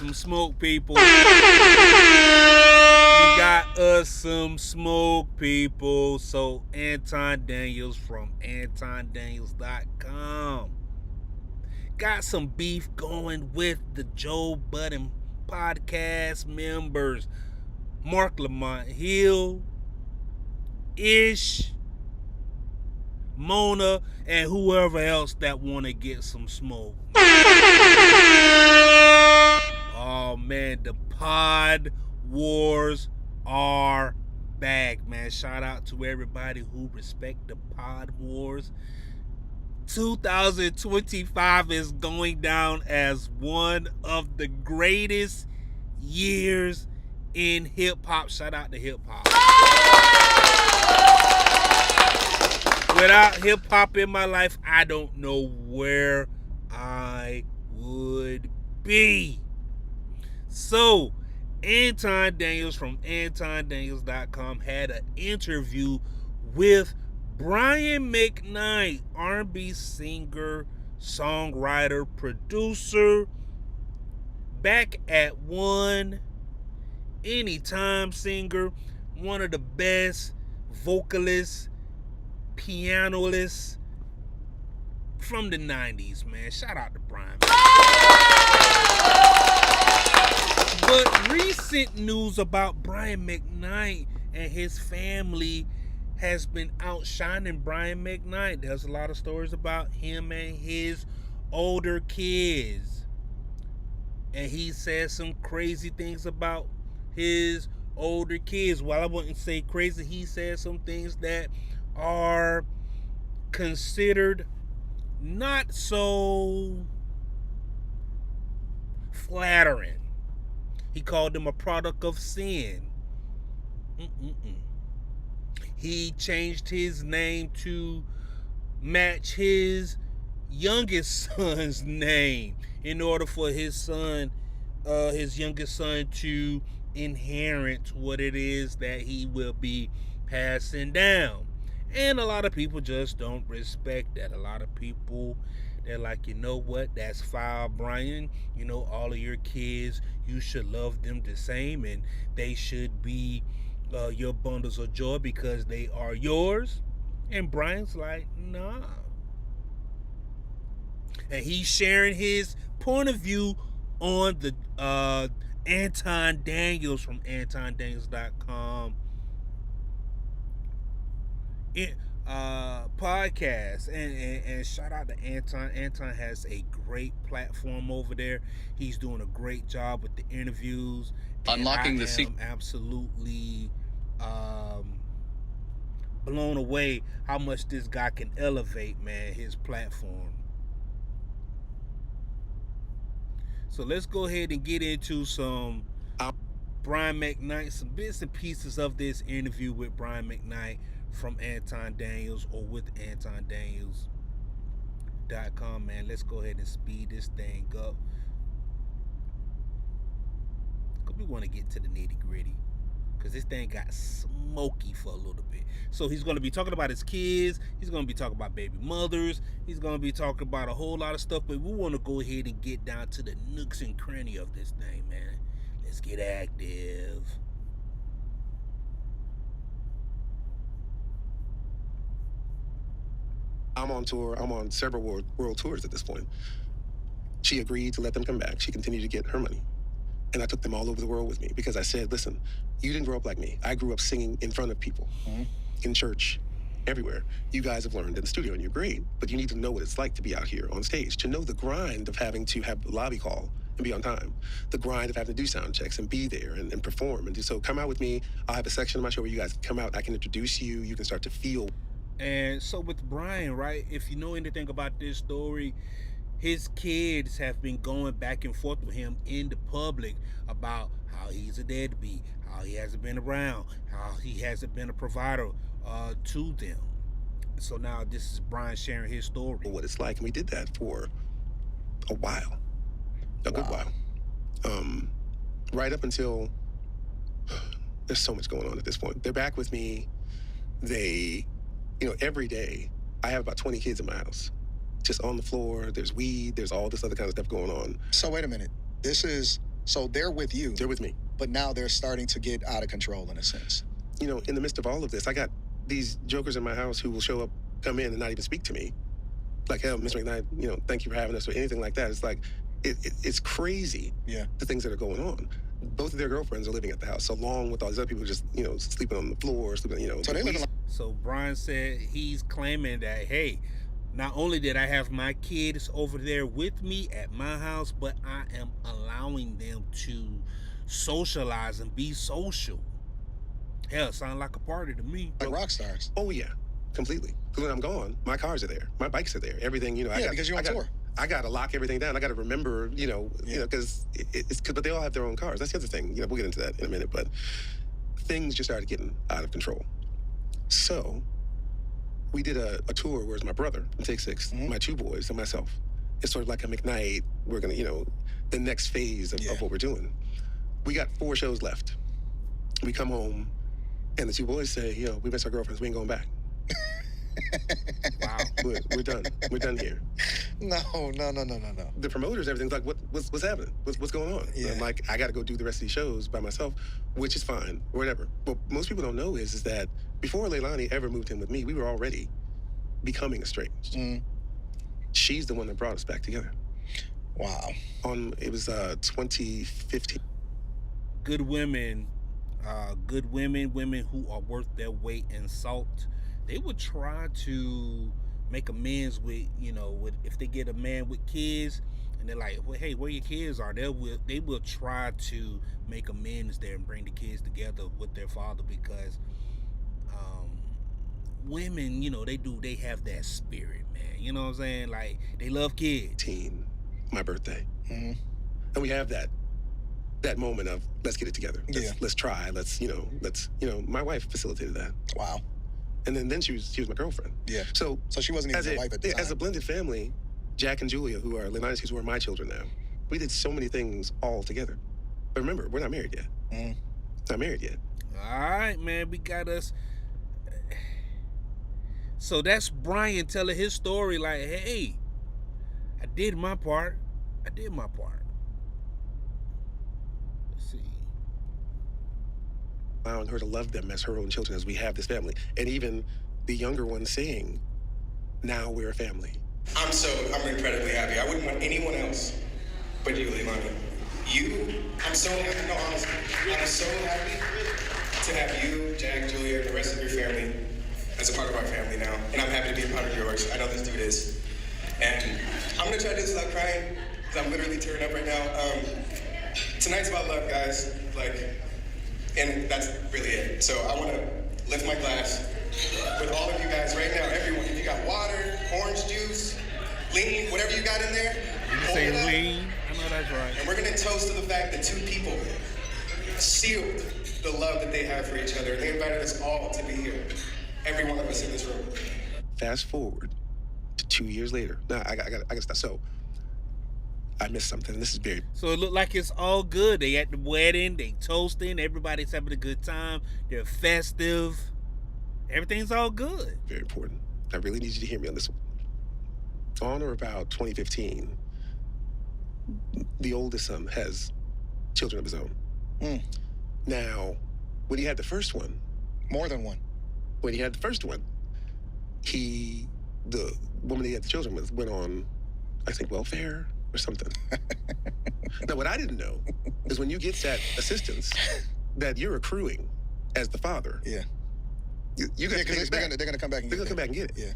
some smoke, people. We got us some smoke, people. So Anton Daniels from AntonDaniels.com got some beef going with the Joe Budden podcast members, Mark Lamont Hill, Ish, Mona, and whoever else that want to get some smoke. Oh man, the pod wars are back, man. Shout out to everybody who respect the pod wars. 2025 is going down as one of the greatest years in hip hop. Shout out to hip hop. Without hip hop in my life, I don't know where I would be. So, Anton Daniels from AntonDaniels.com had an interview with Brian Mcknight, R&B singer, songwriter, producer, back at one, anytime singer, one of the best vocalists, pianists from the 90s, man. Shout out to Brian. But recent news about Brian Mcknight and his family has been outshining Brian Mcknight. There's a lot of stories about him and his older kids. And he said some crazy things about his older kids. Well, I wouldn't say crazy. He said some things that are considered not so flattering. He called them a product of sin. He changed his name to match his youngest son's name in order for his youngest son to inherit what it is that he will be passing down. And a lot of people just don't respect that. A lot of people, they're like, you know what, that's foul, Brian. You know, all of your kids, you should love them the same, and they should be your bundles of joy because they are yours. And Brian's like, nah. And he's sharing his point of view on the Anton Daniels from AntonDaniels.com podcast, and shout out to Anton. Anton has a great platform over there. He's doing a great job with the interviews. Unlocking the secret. Absolutely blown away how much this guy can elevate, man, his platform. So let's go ahead and get into some Brian Mcknight, some bits and pieces of this interview with Brian Mcknight from Anton Daniels, or with AntonDaniels.com, man. Let's go ahead and speed this thing up, because we want to get to the nitty gritty, because this thing got smoky for a little bit. So he's going to be talking about his kids, he's going to be talking about baby mothers, he's going to be talking about a whole lot of stuff, but we want to go ahead and get down to the nooks and cranny of this thing, man. Let's get active. I'm on tour. I'm on several world tours at this point. She agreed to let them come back. She continued to get her money. And I took them all over the world with me because I said, listen, you didn't grow up like me. I grew up singing in front of people, in church, everywhere. You guys have learned in the studio and you're great, but you need to know what it's like to be out here on stage, to know the grind of having to have the lobby call and be on time, the grind of having to do sound checks and be there and perform. And so come out with me. I'll have a section of my show where you guys can come out. I can introduce you. You can start to feel. And so with Brian, right, if you know anything about this story, his kids have been going back and forth with him in the public about how he's a deadbeat, how he hasn't been around, how he hasn't been a provider to them. So now this is Brian sharing his story. What it's like, and we did that for a while, a good while. Right up until, there's so much going on at this point. They're back with me. They, every day, I have about 20 kids in my house. Just on the floor, there's weed, there's all this other kind of stuff going on. So wait a minute. This is So they're with you, They're with me. but now they're starting to get out of control in a sense. You know, in the midst of all of this, I got these jokers in my house who will show up, come in, and not even speak to me. Like, hell, Mr. Mcknight, you know, thank you for having us, or anything like that. It's like, it's crazy, Yeah. the things that are going on. Both of their girlfriends are living at the house, along with all these other people just, you know, sleeping on the floor, sleeping, you know. So they living like So Brian said he's claiming that, hey, not only did I have my kids over there with me at my house, but I am allowing them to socialize and be social. Hell, sound like a party to me. rock stars. Oh, yeah, completely. Because when I'm gone, my cars are there. My bikes are there. Everything, you know. Yeah, because you're on tour. I got to lock everything down. I got to remember, you know, because but they all have their own cars. That's the other thing. You know, we'll get into that in a minute. But things just started getting out of control. So we did a tour where it's my brother, Take Six, my two boys, and myself. It's sort of like a Mcknight. We're going to, you know, the next phase of what we're doing. We got 4 shows left. We come home, and the two boys say, you know, we miss our girlfriends. We ain't going back. Wow. We're done. We're done here. No. The promoters, everything's like, what's happening? What's going on? Yeah. I'm like, I got to go do the rest of these shows by myself, which is fine, or whatever. But most people don't know is that before Leilani ever moved in with me, we were already becoming estranged. She's the one that brought us back together. Wow. It was 2015. Good women, women who are worth their weight in salt, they would try to make amends with, you know, with if they get a man with kids and they're like, well, hey, where your kids are, they will try to make amends there and bring the kids together with their father, because women, you know, they have that spirit, man. You know what I'm saying? Like, they love kids. My birthday. And we have that moment of, let's get it together. Let's try. Let's, my wife facilitated that. Wow. And then she was my girlfriend. Yeah. So she wasn't even your wife at the time. As a blended family, Jack and Julia, who are Leilani's kids, who are my children now, we did so many things all together. But remember, we're not married yet. Not married yet. All right, man, we got us. So that's Brian telling his story like, hey, I did my part. Let's see. Allowing her to love them as her own children, as we have this family. And even the younger one saying, now we're a family. I'm incredibly happy. I wouldn't want anyone else but you, Leilani. I'm so happy, no, honestly. I'm so happy to have you, Jack, Julia, and the rest of your family as a part of our family now. And I'm happy to be a part of yours. I know this dude is. And I'm gonna try to do this without crying, because I'm literally tearing up right now. Tonight's about love, guys. And that's really it. So I want to lift my glass with all of you guys right now. Everyone, if you got water, orange juice, lean, whatever you got in there, you say lean. I know that's right. And we're going to toast to the fact that 2 people sealed the love that they have for each other. They invited us all to be here. Every one of us in this room. Fast forward to 2 years later. Now, I got to stop. So, I missed something. This is very... So it looked like it's all good. They at the wedding, they toasting, everybody's having a good time, they're festive, everything's all good. Very important. I really need you to hear me on this one. On or about 2015, the oldest son has children of his own. Now, when he had the first one... More than one. When he had the first one, the woman he had the children with went on, I think, welfare or something. Now, what I didn't know is when you get that assistance that you're accruing as the father. Yeah. You got to take it back. They're gonna come back and they're get it. Gonna come back and get it. Yeah.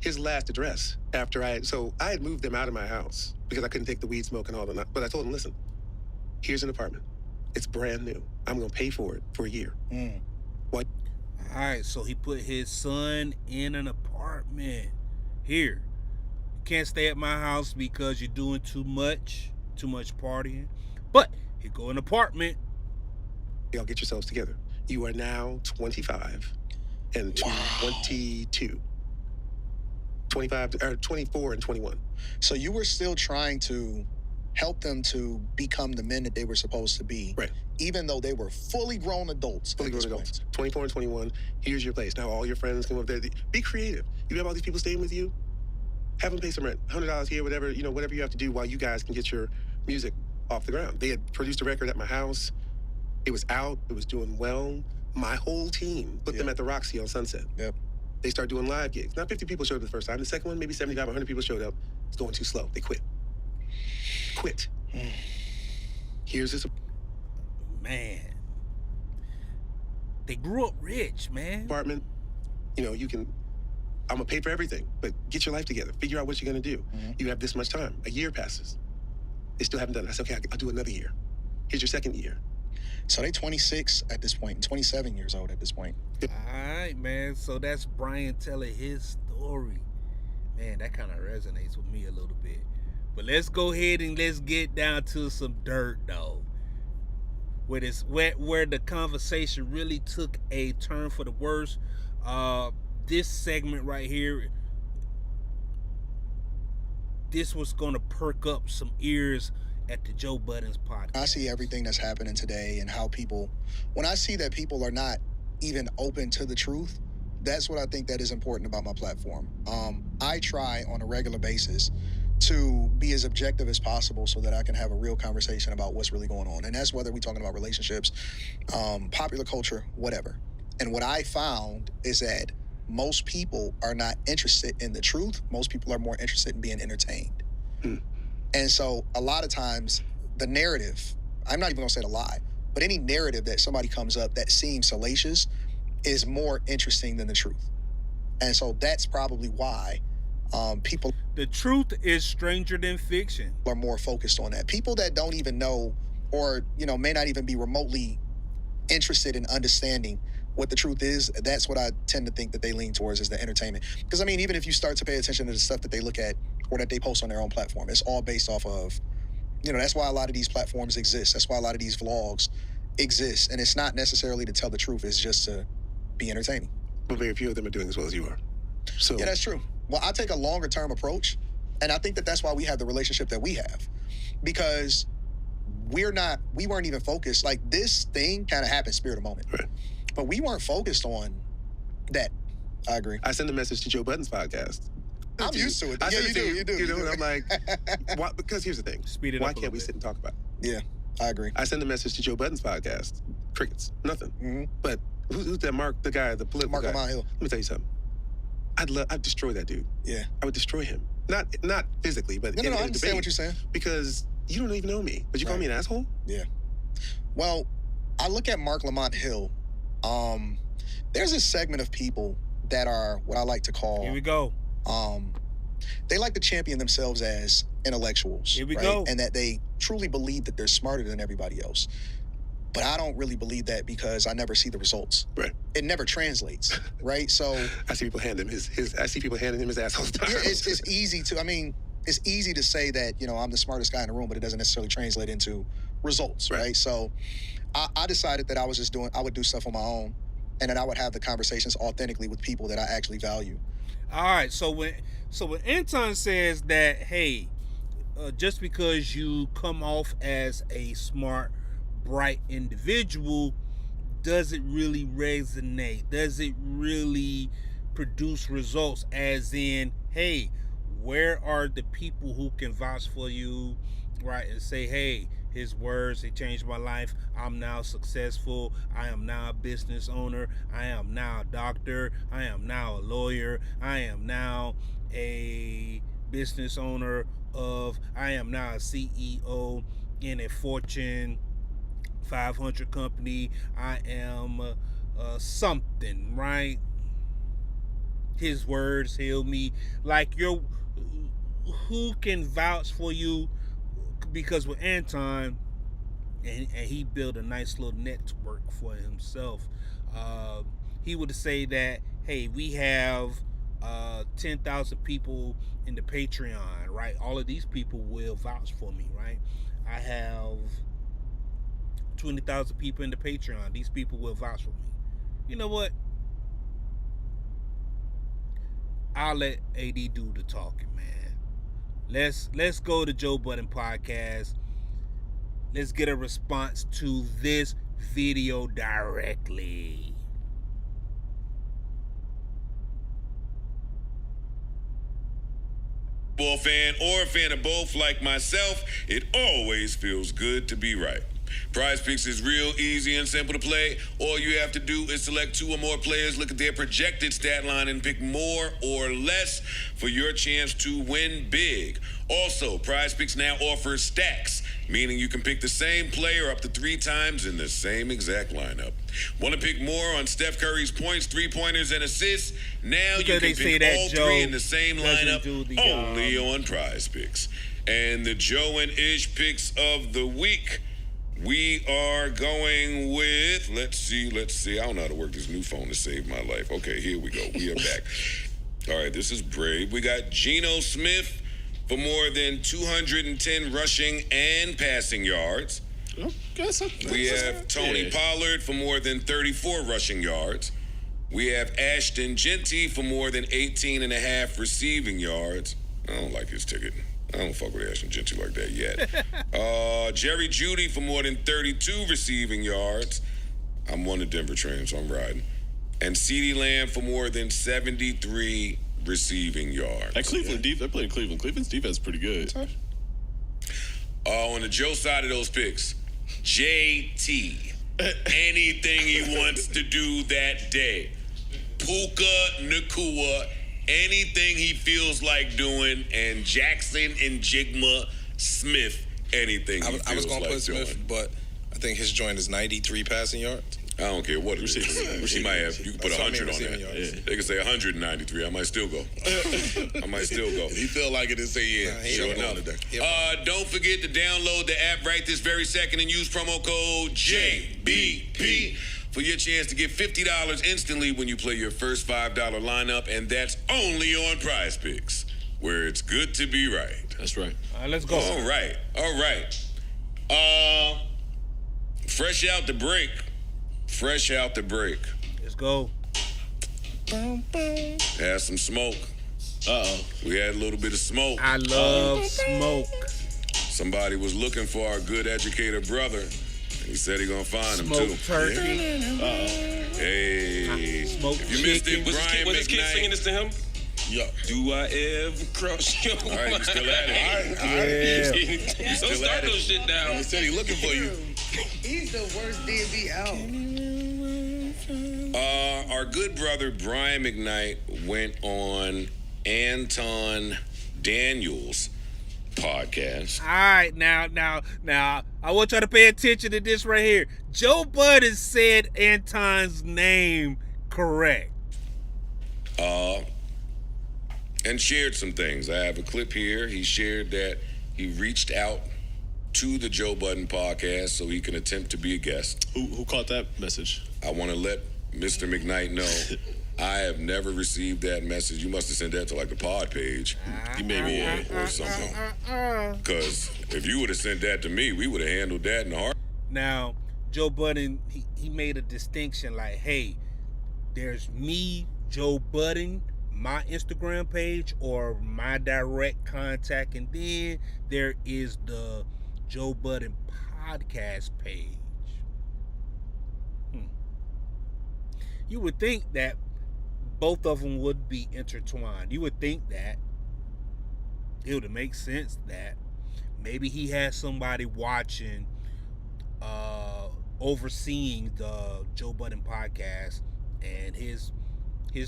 His last address after I had moved them out of my house because I couldn't take the weed smoke and all that. But I told him, listen, here's an apartment. It's brand new. I'm gonna pay for it for a year. What? All right, so he put his son in an apartment. Here, you can't stay at my house because you're doing too much partying. But here go an apartment. Y'all get yourselves together. You are now 25 and 22. 24 and 21. So you were still trying to help them to become the men that they were supposed to be. Right. Even though they were fully grown adults. Fully grown adults. 24 and 21. Here's your place. Now all your friends come up there. Be creative. You have all these people staying with you. Have them pay some rent. $100 here, whatever you have to do while you guys can get your music off the ground. They had produced a record at my house. It was out. It was doing well. My whole team put them at the Roxy on Sunset. Yep. They started doing live gigs. Not 50 people showed up the first time. The second one, maybe 75, 100 people showed up. It's going too slow. They quit. Here's this Man. They grew up rich, man. apartment. You know, I'm gonna pay for everything, but get your life together. Figure out what you're gonna do. You have this much time. A year passes. They still haven't done it. I said, okay, I'll do another year. Here's your second year. So they 26 at this point, 27 years old at this point. All right, man. So that's Brian telling his story. Man, that kind of resonates with me a little bit. But let's go ahead and let's get down to some dirt, though. Where the conversation really took a turn for the worse. This segment right here, this was going to perk up some ears at the Joe Budden's podcast. I see everything that's happening today and how when I see that people are not even open to the truth, that's what I think that is important about my platform. I try on a regular basis to be as objective as possible so that I can have a real conversation about what's really going on. And that's whether we're talking about relationships, popular culture, whatever. And what I found is that most people are not interested in the truth. Most people are more interested in being entertained. And so a lot of times the narrative, I'm not even gonna say the lie, but any narrative that somebody comes up that seems salacious is more interesting than the truth. And so that's probably why people... The truth is stranger than fiction. ...are more focused on that. People that don't even know or, may not even be remotely interested in understanding what the truth is, that's what I tend to think that they lean towards is the entertainment. Because, even if you start to pay attention to the stuff that they look at or that they post on their own platform, it's all based off of, that's why a lot of these platforms exist. That's why a lot of these vlogs exist. And it's not necessarily to tell the truth. It's just to be entertaining. But very few of them are doing as well as you are. So yeah, that's true. Well, I take a longer term approach. And I think that that's why we have the relationship that we have. Because we weren't even focused. Like, this thing kind of happened spirit of moment. Right. But we weren't focused on that. I agree. I send a message to Joe Budden's podcast. I'm used to it. I Yeah, send it you to do. And I'm like, why? Because here's the thing. Speed it why up a can't we little sit and talk about it? Yeah, I agree. I send a message to Joe Budden's podcast. Crickets. Nothing. Mm-hmm. But who's that Mark, the guy, the political guy? Mark Hill. Let me tell you something. I'd destroy that dude. Yeah. I would destroy him. Not physically, but in I a understand debate. what you're saying. Because you don't even know me. But you call me an asshole? Yeah. Well, I look at Mark Lamont Hill. There's a segment of people that are what I like to call... Here we go. They like to champion themselves as intellectuals. Here we go. And that they truly believe that they're smarter than everybody else. But I don't really believe that because I never see the results. Right. It never translates, right? So I see people handing him his assholes. yeah, it's easy to, it's easy to say that, I'm the smartest guy in the room, but it doesn't necessarily translate into results, right? So I decided that I would do stuff on my own, and then I would have the conversations authentically with people that I actually value. All right, so when Anton says that, hey, just because you come off as a smart, bright individual, does it really resonate? Does it really produce results? As in, hey, where are the people who can vouch for you, right, and say, hey, his words, they changed my life. I'm now successful. I am now a business owner. I am now a doctor. I am now a lawyer. I am now a business owner I am now a CEO in a Fortune 500 company. I am something, right? His words heal me. Like, who can vouch for you? Because with Anton, and he built a nice little network for himself, he would say that, hey, we have 10,000 people in the Patreon, right? All of these people will vouch for me, right? I have 20,000 people in the Patreon. These people will vouch for me. You know what? I'll let AD do the talking, man. Let's go to Joe Budden podcast. Let's get a response to this video directly. Football fan or a fan of both like myself, it always feels good to be right. Prize Picks is real easy and simple to play. All you have to do is select 2 or more players, look at their projected stat line, and pick more or less for your chance to win big. Also, Prize Picks now offers stacks, meaning you can pick the same player up to 3 times in the same exact lineup. Want to pick more on Steph Curry's points, 3-pointers, and assists? Now Because you can pick all Joe 3 in the same lineup do only on Prize Picks. And the Joe and Ish picks of the week, we are going with, let's see. I don't know how to work this new phone to save my life. Okay, here we go. We are back. All right, this is brave. We got Geno Smith for more than 210 rushing and passing yards. We have Tony Pollard for more than 34 rushing yards. We have Ashton Genty for more than 18 and a half receiving yards. I don't like his ticket. I don't fuck with Ashton Genty like that yet. Jerry Jeudy for more than 32 receiving yards. I'm on the Denver train, so I'm riding. And CeeDee Lamb for more than 73 receiving yards. That Cleveland defense, they're playing Cleveland. Cleveland's defense is pretty good. On the Joe side of those picks, JT. Anything he wants to do that day. Puka Nacua. Anything he feels like doing. And Jackson and Jigma Smith. Anything he feels like doing. I was going to put Smith, but I think his joint is 93 passing yards. I don't care what it is. He might have. You can put 100 on that. Yeah. They can say 193. I might still go. If you feel like it, then say yeah. Sure enough. Don't forget to download the app right this very second and use promo code JBP for your chance to get $50 instantly when you play your first $5 lineup, and that's only on Prize Picks, where it's good to be right. That's right. All right, let's go. All right. Fresh out the break. Let's go. Had some smoke. We had a little bit of smoke. I love smoke. Somebody was looking for our good educator brother. He said he gonna find him too. Smoke turkey. Hey. Smoke If you missed it, chicken. Brian Was this kid singing Mcknight. this to him? Yeah. Do I ever cross your All right, you still at it. Yeah. Don't start those shit down. He said he looking for you. He's the worst DB out. Our good brother Brian Mcknight went on Anton Daniels' podcast. All right, now, I want y'all to pay attention to this right here. Joe Budden said Anton's name correct. And shared some things. I have a clip here. He shared that he reached out to the Joe Budden podcast so he can attempt to be a guest. Who caught that message? I want to let Mr. Mcknight know I have never received that message. You must have sent that to like the pod page. He made me or something. Because if you would have sent that to me, we would have handled that in the heart. Now, Joe Budden, he made a distinction like, hey, there's me, Joe Budden, my Instagram page or my direct contact, and then there is the Joe Budden podcast page. You would think that both of them would be intertwined. You would think that it would make sense that maybe he has somebody watching, overseeing the Joe Budden podcast, and his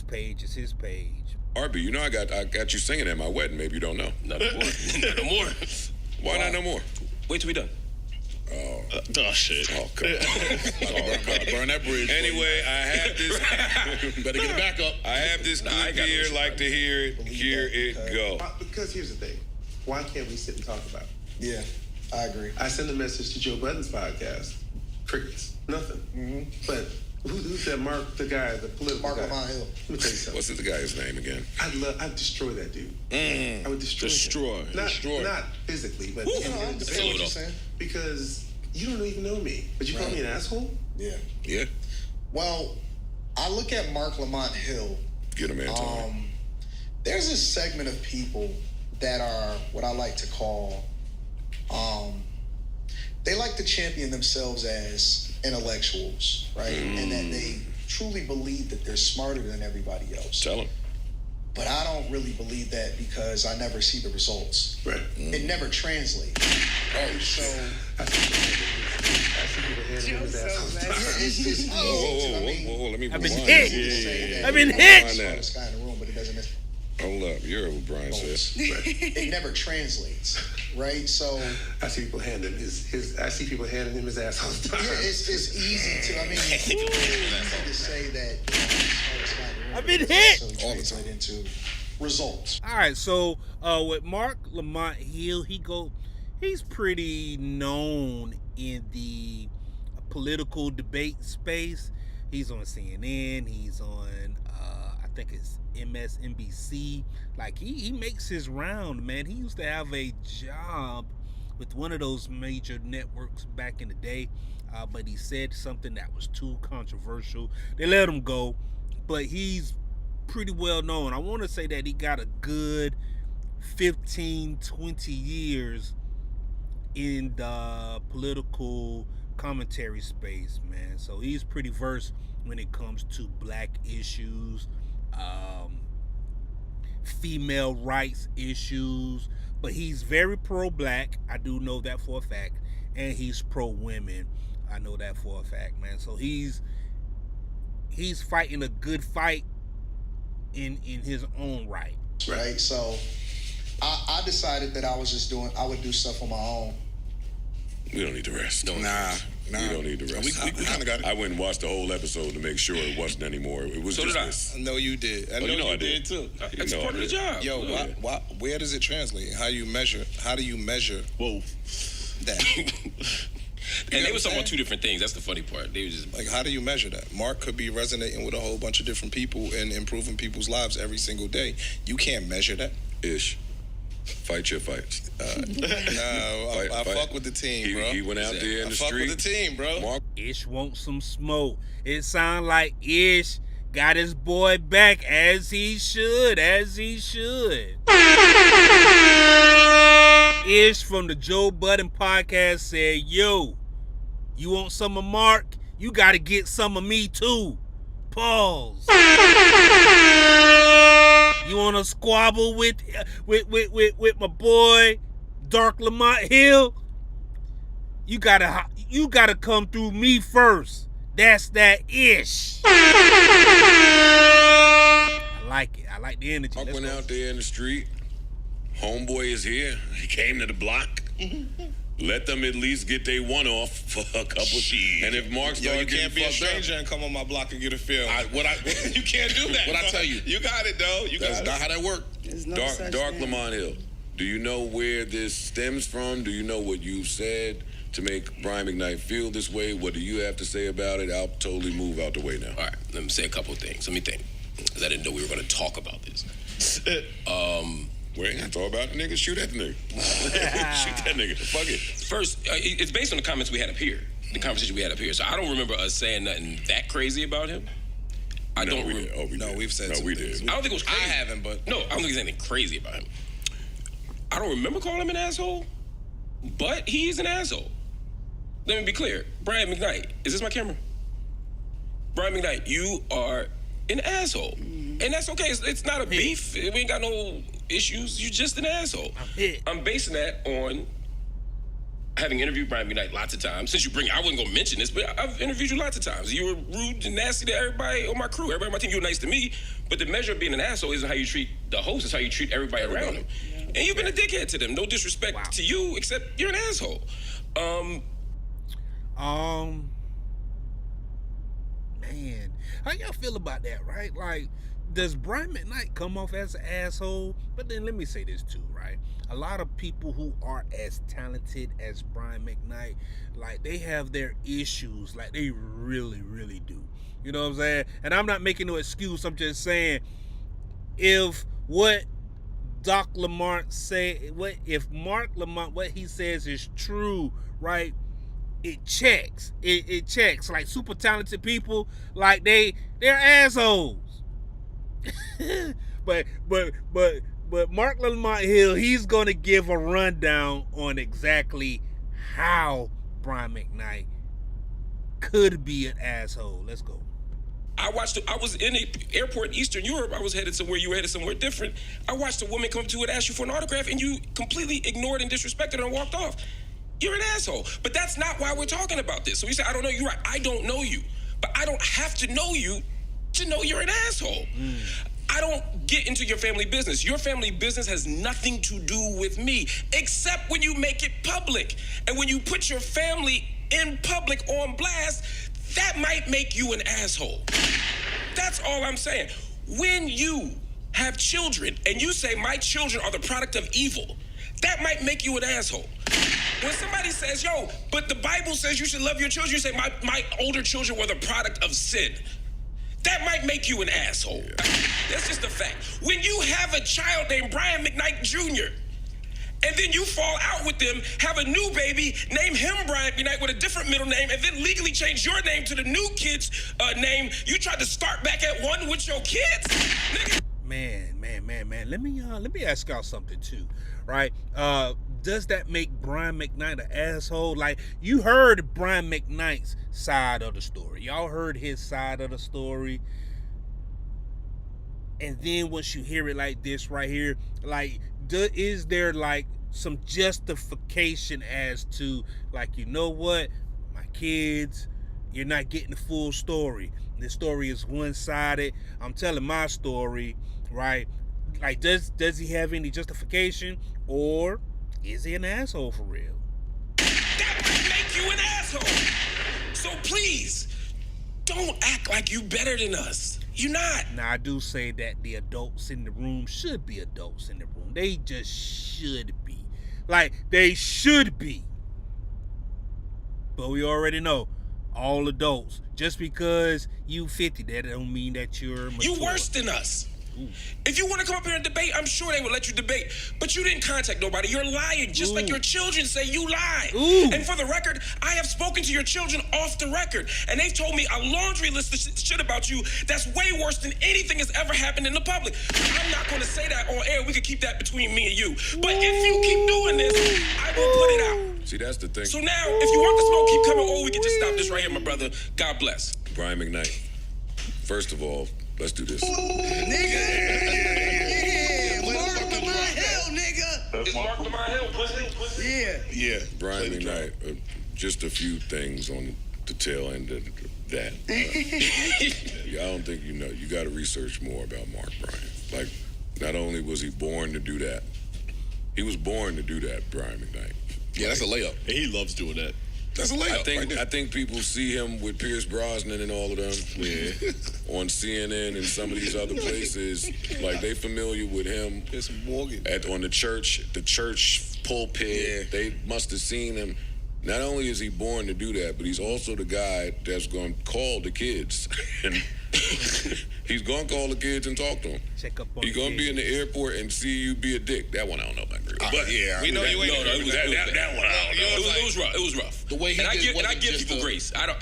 page is his page. Arby, you know I got you singing at my wedding. Maybe you don't know. Not no more. Not no more. Why not no more? Wait till we done. Oh Shit. Oh, come on. Burn that bridge. Anyway, I have this. Better get it back up. I have this clip here. Like to hear it. Here it go. Because here's the thing. Why can't we sit and talk about it? Yeah, I agree. I sent a message to Joe Budden's podcast. Crickets. Nothing. Mm-hmm. But who's that Mark, the guy, the political Mark guy? Lamont Hill. Let me tell you something. What's the guy's name again? I'd destroy that dude. I would destroy him. Not physically, but I understand what you're saying. because you don't even know me. But you call me an asshole? Yeah. Well, I look at Mark Lamont Hill. Get him, Anton. There's a segment of people that are what I like to call, they like to champion themselves as intellectuals, right? And that they truly believe that they're smarter than everybody else. Tell him. But I don't really believe that because I never see the results. Right. It never translates. Right? So I see people handing him his ass. it's easy. Whoa, let me I've been rewind. hit. I've been Rewind hit. that. This guy in the room, but it doesn't. Hold up, you heard what Brian says. It never translates, right? So I see people handing I see people handing him his ass all the time. yeah, it's easy to. I mean, it's easy to say that. I've been hit. So All the translate into results. All right, so with Mark Lamont Hill, he's pretty known in the political debate space. He's on CNN. He's on I think it's MSNBC. Like he makes his round, man. He used to have a job with one of those major networks back in the day, but he said something that was too controversial. They let him go, but he's pretty well known. I want to say that he got a good 15, 20 years in the political commentary space, man. So he's pretty versed when it comes to black issues, female rights issues, but he's very pro-black. I do know that for a fact, and he's pro-women. I know that for a fact, man. So he's fighting a good fight in his own right. Right. So I decided that I would do stuff on my own. We don't need to rest. Nah. We don't need to rest. We kind of got it. I went and watched the whole episode to make sure it wasn't anymore. It was So just did I. this. I know you did. I know you know you I did did. too. That's know part I of the did. job. Yo, Yeah. where does it translate? How do you measure Whoa. that? And they were talking about two different things. That's the funny part. They were just Like, how do you measure that? Mark could be resonating with a whole bunch of different people and improving people's lives every single day. You can't measure that. Ish. Fight your fights. I fuck with the team, bro. He went out there in I the fuck street. with the team, bro. Mark Ish wants some smoke. It sound like Ish got his boy back as he should. Ish from the Joe Budden podcast said, yo, you want some of Mark? You got to get some of me too. Pause. You want to squabble with my boy Dark Lamont Hill? You gotta come through me first. That's that Ish. I like it. I like the energy. Mark Let's went go. out there in the street. Homeboy is here. He came to the block. Let them at least get their one off for a couple. And if Mark Yo, started you can't be getting a fucked stranger and come on my block and get a film. you can't do that. What I tell you? You got it, though. That's not how that works. There's no Dark such thing. Lamont Hill. Do you know where this stems from? Do you know what you've said to make Brian Mcknight feel this way? What do you have to say about it? I'll totally move out the way now. all right. Let me say a couple of things. Let me think, because I didn't know we were going to talk about this. We ain't gonna talk about the nigga. Shoot at the nigga. Shoot that nigga. Fuck it. First, it's based on the comments we had up here, the conversation we had up here. So I don't remember us saying nothing that crazy about him. I No, don't we remember. did. Oh, we No, did. we've said No, some we things. did. I don't think it was crazy. I haven't, but No, I don't think there's anything crazy about him. I don't remember calling him an asshole, but he is an asshole. Let me be clear. Brian Mcknight, is this my camera? Brian Mcknight, you are an asshole. And that's okay. It's not a beef. We ain't got no issues. You're just an asshole. I'm basing that on having interviewed Brian Mcknight lots of times. Since you bring it, I wasn't going to mention this, but I've interviewed you lots of times. You were rude and nasty to everybody on my crew. Everybody on my team, you were nice to me. But the measure of being an asshole isn't how you treat the host. It's how you treat everybody around him. And you've been a dickhead to them. No disrespect to you, except you're an asshole. Man, how y'all feel about that, right? Like, does Brian Mcknight come off as an asshole? But then let me say this too, right? A lot of people who aren't as talented as Brian Mcknight, like, they have their issues, like they really, really do. You know what I'm saying? And I'm not making no excuse. I'm just saying, if what Doc Lamont say, if Mark Lamont, what he says is true, right? It checks. It checks. Like, super talented people, like they're assholes. but Mark Lamont Hill, he's gonna give a rundown on exactly how Brian Mcknight could be an asshole. Let's go. I was in the airport in Eastern Europe. I was headed somewhere. You were headed somewhere different. I watched a woman come to and ask you for an autograph, and you completely ignored and disrespected her and walked off. You're an asshole. But that's not why we're talking about this. So you say, I don't know you. Right. I don't know you. But I don't have to know you to know you're an asshole. I don't get into your family business. Your family business has nothing to do with me, except when you make it public. And when you put your family in public on blast, that might make you an asshole. That's all I'm saying. When you have children and you say my children are the product of evil, that might make you an asshole. When somebody says, yo, but the Bible says you should love your children, you say my older children were the product of sin. That might make you an asshole. That's just a fact. When you have a child named Brian Mcknight Jr., and then you fall out with them, have a new baby, name him Brian Mcknight with a different middle name, and then legally change your name to the new kid's name, you tried to start back at one with your kids? Nigga. Man. Let me ask y'all something too, right? Does that make Brian Mcknight an asshole? Like, you heard Brian Mcknight's side of the story. Y'all heard his side of the story. And then once you hear it like this right here, like, is there like some justification as to, like, you know what, my kids, you're not getting the full story. This story is one-sided. I'm telling my story, right? Like, does he have any justification, or is he an asshole for real? That might make you an asshole. So please, don't act like you better than us. You're not. Now, I do say that the adults in the room should be adults in the room. They just should be. Like, they should be. But we already know, all adults, just because you 50, that don't mean that you're mature. You worse than us. If you want to come up here and debate, I'm sure they would let you debate. But you didn't contact nobody. You're lying, just like your children say you lie. And for the record, I have spoken to your children off the record, and they've told me a laundry list of shit about you that's way worse than anything that's ever happened in the public. I'm not going to say that on air. We could keep that between me and you. But if you keep doing this, I will put it out. See, that's the thing. So now, if you want the smoke, keep coming, or we can just stop this right here, my brother. God bless. Brian Mcknight, first of all, let's do this. Nigga. Yeah. Mark to my hell, nigga. It's Mark to my hell, pussy. Yeah. Brian Mcknight, just a few things on the tail end of that. I don't think you know. You got to research more about Mark Bryan. Like, not only was he born to do that, he was born to do that, Brian Mcknight. Yeah, that's a layup. And he loves doing that. That's a layup. I think people see him with Pierce Brosnan and all of them. Yeah. On CNN and some of these other places, like, they familiar with him. There's Morgan. On the church pulpit. Yeah. They must have seen him. Not only is he born to do that, but he's also the guy that's going to call the kids. And he's going to call the kids and talk to them. Check up on He's going to be in the airport and see you be a dick. That one I don't know about. But yeah, we know you ain't. No, it was that one I don't know. It was rough. It was rough. The way he and I give people grace. I don't.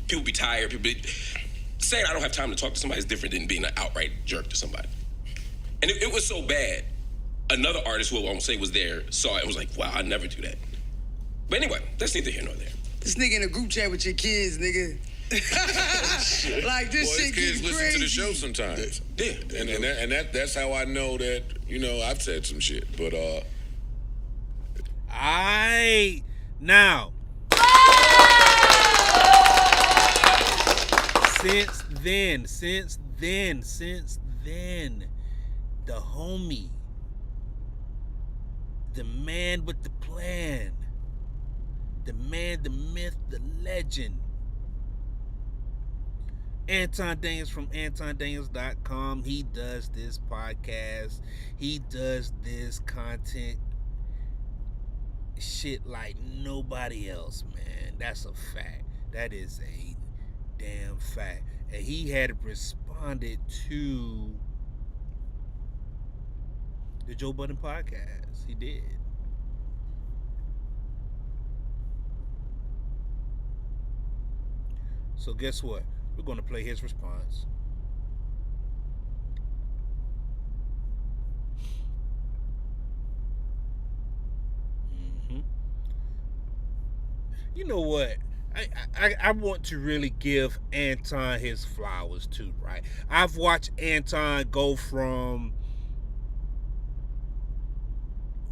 People be tired. Saying I don't have time to talk to somebody is different than being an outright jerk to somebody. And it was so bad. Another artist who I won't say was there saw it and was like, wow, I never do that. But anyway, that's neither here nor there. This nigga in a group chat with your kids, nigga. Like, this shit kids getting listen crazy. to the show sometimes. Yeah. And that's how I know that, you know, I've said some shit. But now, since then, the homie, the man with the plan, the man, the myth, the legend, Anton Daniels from AntonDaniels.com. He does this podcast. He does this content shit like nobody else, man. That's a fact. That is a damn fact. And he had responded to the Joe Budden podcast. He did. So guess what? We're going to play his response. You know what? I want to really give Anton his flowers too, right? I've watched Anton go from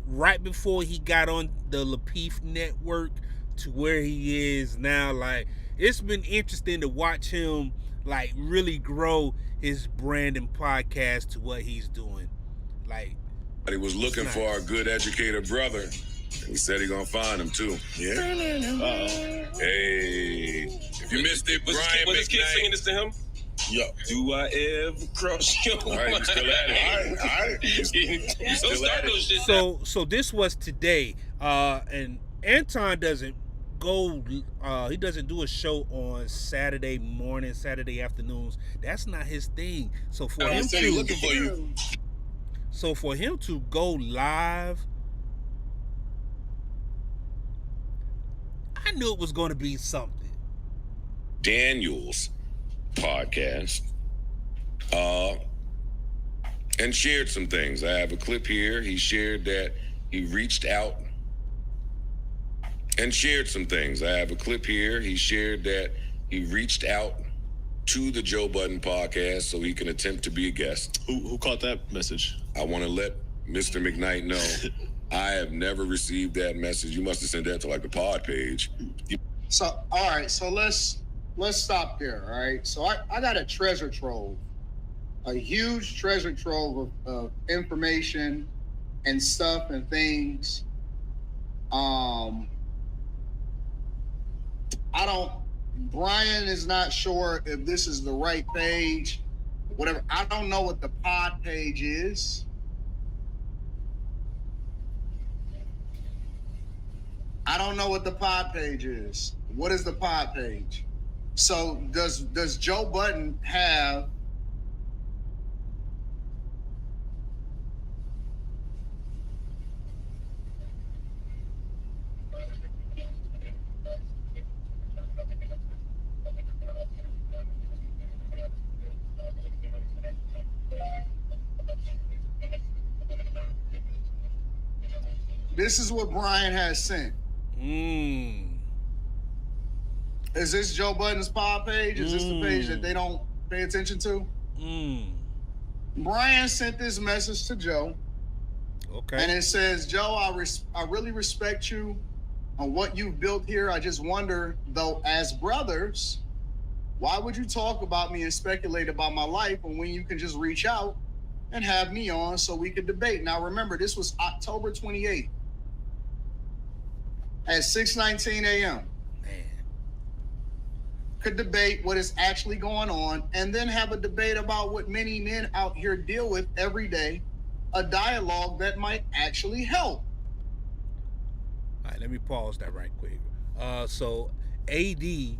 right before he got on the Lapeef network to where he is now. Like, it's been interesting to watch him like really grow his brand and podcast to what he's doing. Like, But he was looking nice. for a good educated brother. He said he gonna find him too. Yeah. Hey, if you missed it, Was Brian his kid singing McKnight. this to him? Yo. Do I ever cross your All right, you still at it. All right. You Don't still start at those it. shit. so this was today, and Anton doesn't go. He doesn't do a show on Saturday morning, Saturday afternoons. That's not his thing. So for I him said to he looking for you. So for him to go live, I knew it was going to be something. Daniel's podcast, and shared some things. I have a clip here. He shared that he reached out and shared some things. I have a clip here. He shared that he reached out to the Joe Budden podcast so he can attempt to be a guest. Who caught that message? I want to let Mr. Mcknight know I have never received that message. You must have sent that to like the pod page. So, all right. So let's stop there. All right. So I got a treasure trove, a huge treasure trove of information and stuff and things. Brian is not sure if this is the right page, whatever. I don't know what the pod page is. I don't know what the pod page is. What is the pod page? So does Joe Budden have This is what Brian has sent. Is this Joe Budden's pod page? Is this the page that they don't pay attention to? Brian sent this message to Joe. Okay. And it says, Joe, I really respect you on what you've built here. I just wonder, though, as brothers, why would you talk about me and speculate about my life when you can just reach out and have me on so we could debate? Now, remember, this was October 28th at 6:19 a.m. Could debate what is actually going on and then have a debate about what many men out here deal with every day, a dialogue that might actually help. All right, let me pause that right quick. So AD,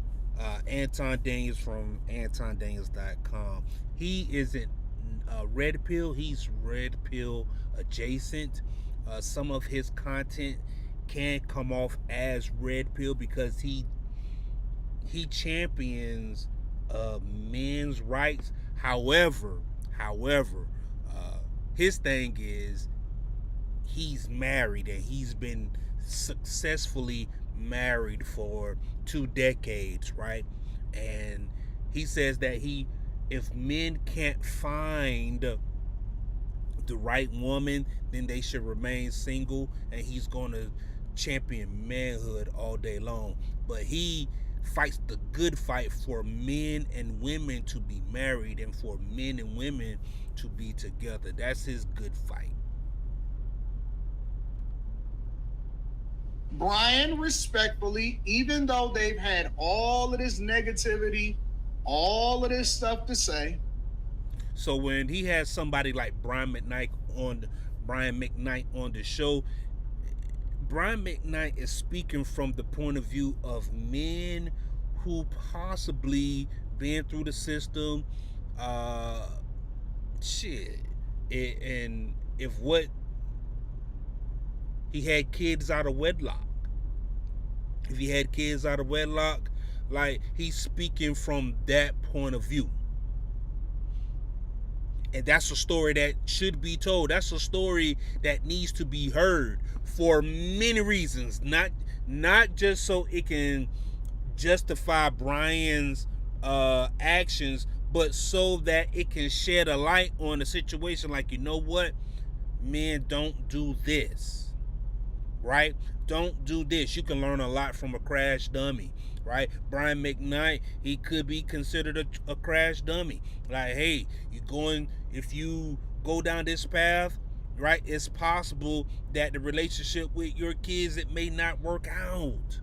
Anton Daniels from AntonDaniels.com, he isn't Red Pill, he's Red Pill adjacent. Some of his content can come off as Red Pill because he champions men's rights. However, his thing is he's married and he's been successfully married for 2 decades, right? And he says that if men can't find the right woman, then they should remain single, and he's going to champion manhood all day long. But he fights the good fight for men and women to be married and for men and women to be together. That's his good fight. Brian, respectfully, even though they've had all of this negativity, all of this stuff to say. So when he has somebody like Brian McKnight on the show, Brian McKnight is speaking from the point of view of men who possibly been through the system. And if what he had kids out of wedlock, like, he's speaking from that point of view. And that's a story that should be told. That's a story that needs to be heard for many reasons. Not just so it can justify Brian's actions, but so that it can shed a light on the situation. Like, you know what, men, don't do this, right? Don't do this. You can learn a lot from a crash dummy, right? Brian Mcknight, he could be considered a crash dummy. Like, hey, if you go down this path, right, it's possible that the relationship with your kids, it may not work out.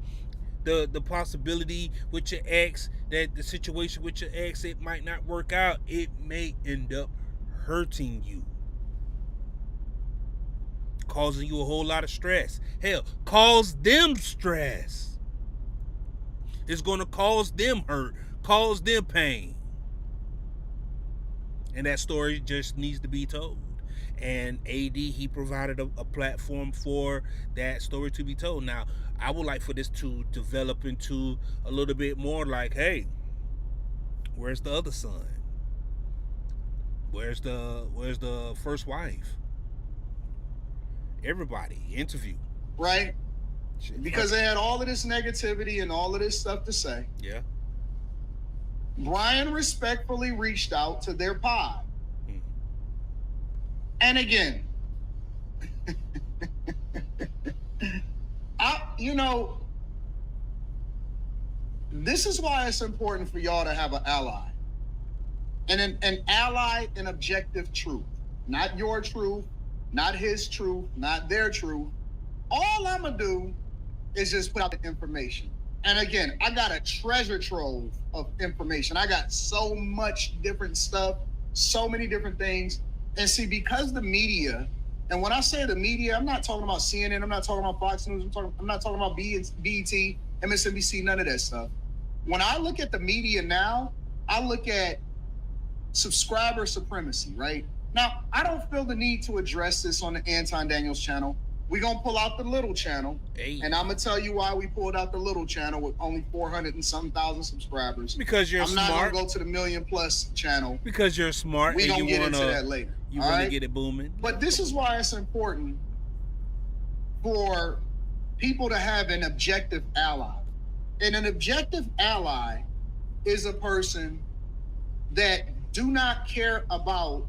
The possibility with your ex, that the situation with your ex, it might not work out. It may end up hurting you, causing you a whole lot of stress. Hell, cause them stress. It's going to cause them hurt, cause them pain. And that story just needs to be told. And AD, he provided a platform for that story to be told. Now, I would like for this to develop into a little bit more like, hey, where's the other son? Where's the first wife? Everybody, interview. Right? Because they had all of this negativity and all of this stuff to say. Yeah. Brian respectfully reached out to their pod. And again, this is why it's important for y'all to have an ally. And an ally in objective truth. Not your truth, not his truth, not their truth. All I'm going to do is just put out the information. And again, I got a treasure trove of information. I got so much different stuff, so many different things. And see, because the media, and when I say the media, I'm not talking about CNN, I'm not talking about Fox News, I'm not talking about BET, MSNBC, none of that stuff. When I look at the media now, I look at subscriber supremacy, right? Now, I don't feel the need to address this on the Anton Daniels channel. We're going to pull out the little channel, and I'm going to tell you why we pulled out the little channel with only 400 and some thousand subscribers. Because you're smart. I'm not going to go to the million plus channel. Because you're smart. We're going to get into that later. You want to get it booming. But this is why it's important for people to have an objective ally. And an objective ally is a person that do not care about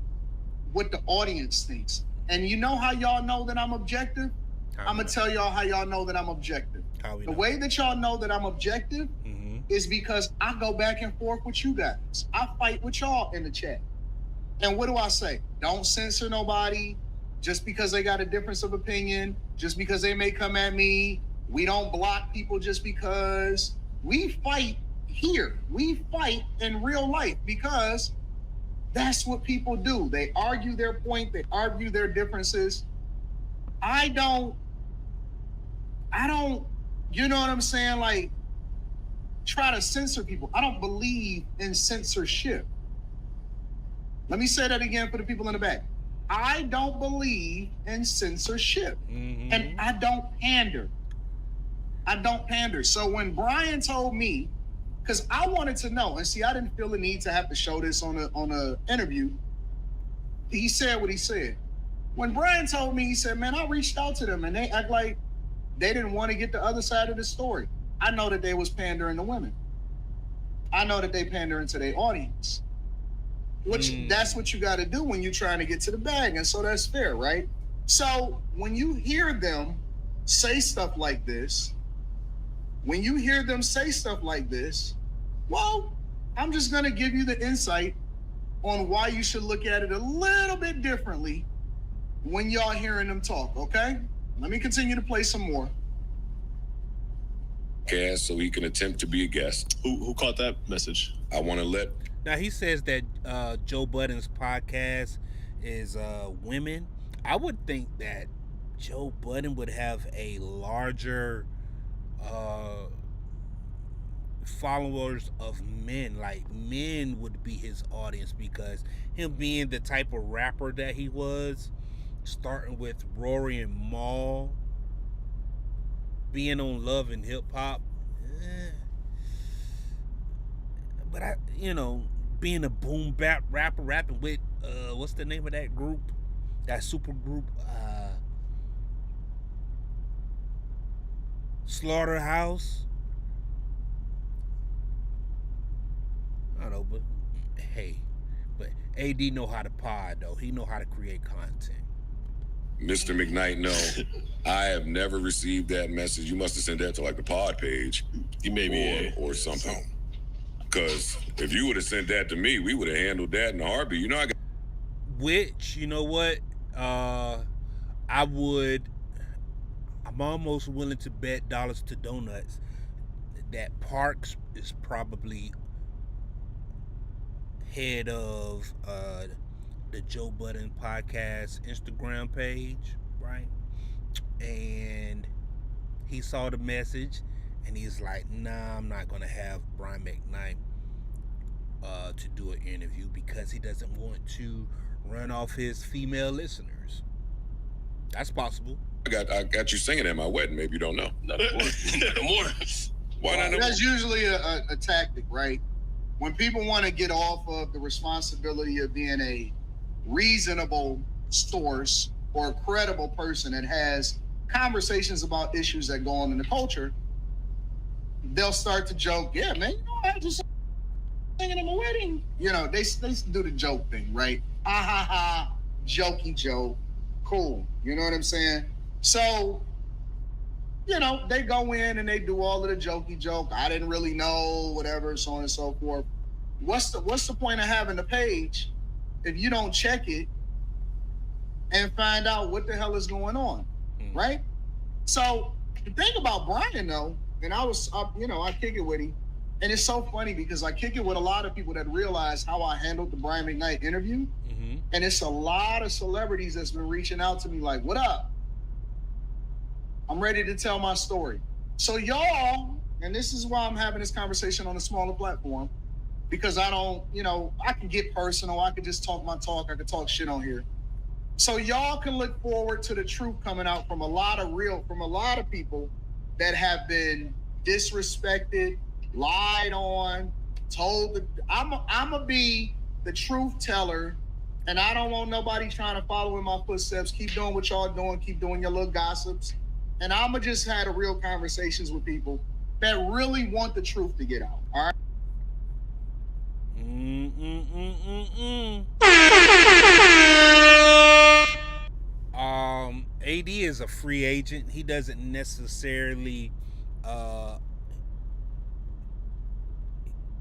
what the audience thinks. And you know how y'all know that I'm objective? I'm going to tell y'all how y'all know that I'm objective. The way that y'all know that I'm objective is because I go back and forth with you guys. I fight with y'all in the chat. And what do I say? Don't censor nobody just because they got a difference of opinion, just because they may come at me. We don't block people just because. We fight here. We fight in real life because that's what people do. They argue their point. They argue their differences. I don't, you know what I'm saying? Like, try to censor people. I don't believe in censorship. Let me say that again for the people in the back. I don't believe in censorship. And I don't pander. I don't pander. So when Brian told me, because I wanted to know, and see, I didn't feel the need to have to show this on a interview. He said what he said. When Brian told me, he said, man, I reached out to them and they act like they didn't want to get the other side of the story. I know that they was pandering to women. I know that they pandering to their audience. Which that's what you got to do when you're trying to get to the bag. And so that's fair, right? So when you hear them say stuff like this, well, I'm just going to give you the insight on why you should look at it a little bit differently when y'all hearing them talk, okay? Let me continue to play some more. Cast so he can attempt to be a guest. Who caught that message? I want to let... Now, he says that Joe Budden's podcast is women. I would think that Joe Budden would have a larger followers of men. Like, men would be his audience because him being the type of rapper that he was, starting with Rory and Mal, being on Love and Hip Hop. But being a boom bap rapper, rapping with what's the name of that group? That super group, Slaughterhouse. I don't know, but hey, but AD know how to pod though. He know how to create content. Mr. Mcknight, no. I have never received that message. You must have sent that to like the pod page. You maybe or something. Because if you would have sent that to me, we would have handled that in a heartbeat. You know, I got. Which, you know what? I'm almost willing to bet dollars to donuts that Parks is probably head of the Joe Budden podcast Instagram page, right? And he saw the message and he's like, nah, I'm not gonna have Brian Mcknight to do an interview because he doesn't want to run off his female listeners. That's possible. I got you singing at my wedding. Maybe you don't know. Not no more. Why not? That's usually a tactic, right? When people want to get off of the responsibility of being a reasonable source or a credible person that has conversations about issues that go on in the culture, they'll start to joke, yeah, man, you know, I just singing at my wedding. You know, they do the joke thing, right? Ha ha ha, jokey joke. Cool. You know what I'm saying? So, you know, they go in and they do all of the jokey joke. I didn't really know, whatever, so on and so forth. What's the point of having the page if you don't check it and find out what the hell is going on, right? So the thing about Brian, though, and I kick it with him, and it's so funny because I kick it with a lot of people that realize how I handled the Brian Mcknight interview, and it's a lot of celebrities that's been reaching out to me like, what up? I'm ready to tell my story. So y'all, and this is why I'm having this conversation on a smaller platform, because I don't, I can get personal. I could just talk my talk. I could talk shit on here. So y'all can look forward to the truth coming out from a lot of people that have been disrespected, lied on, told that I'm gonna be the truth teller, and I don't want nobody trying to follow in my footsteps. Keep doing what y'all doing. Keep doing your little gossips. And I'ma just have real conversations with people that really want the truth to get out. All right. AD is a free agent. He doesn't necessarily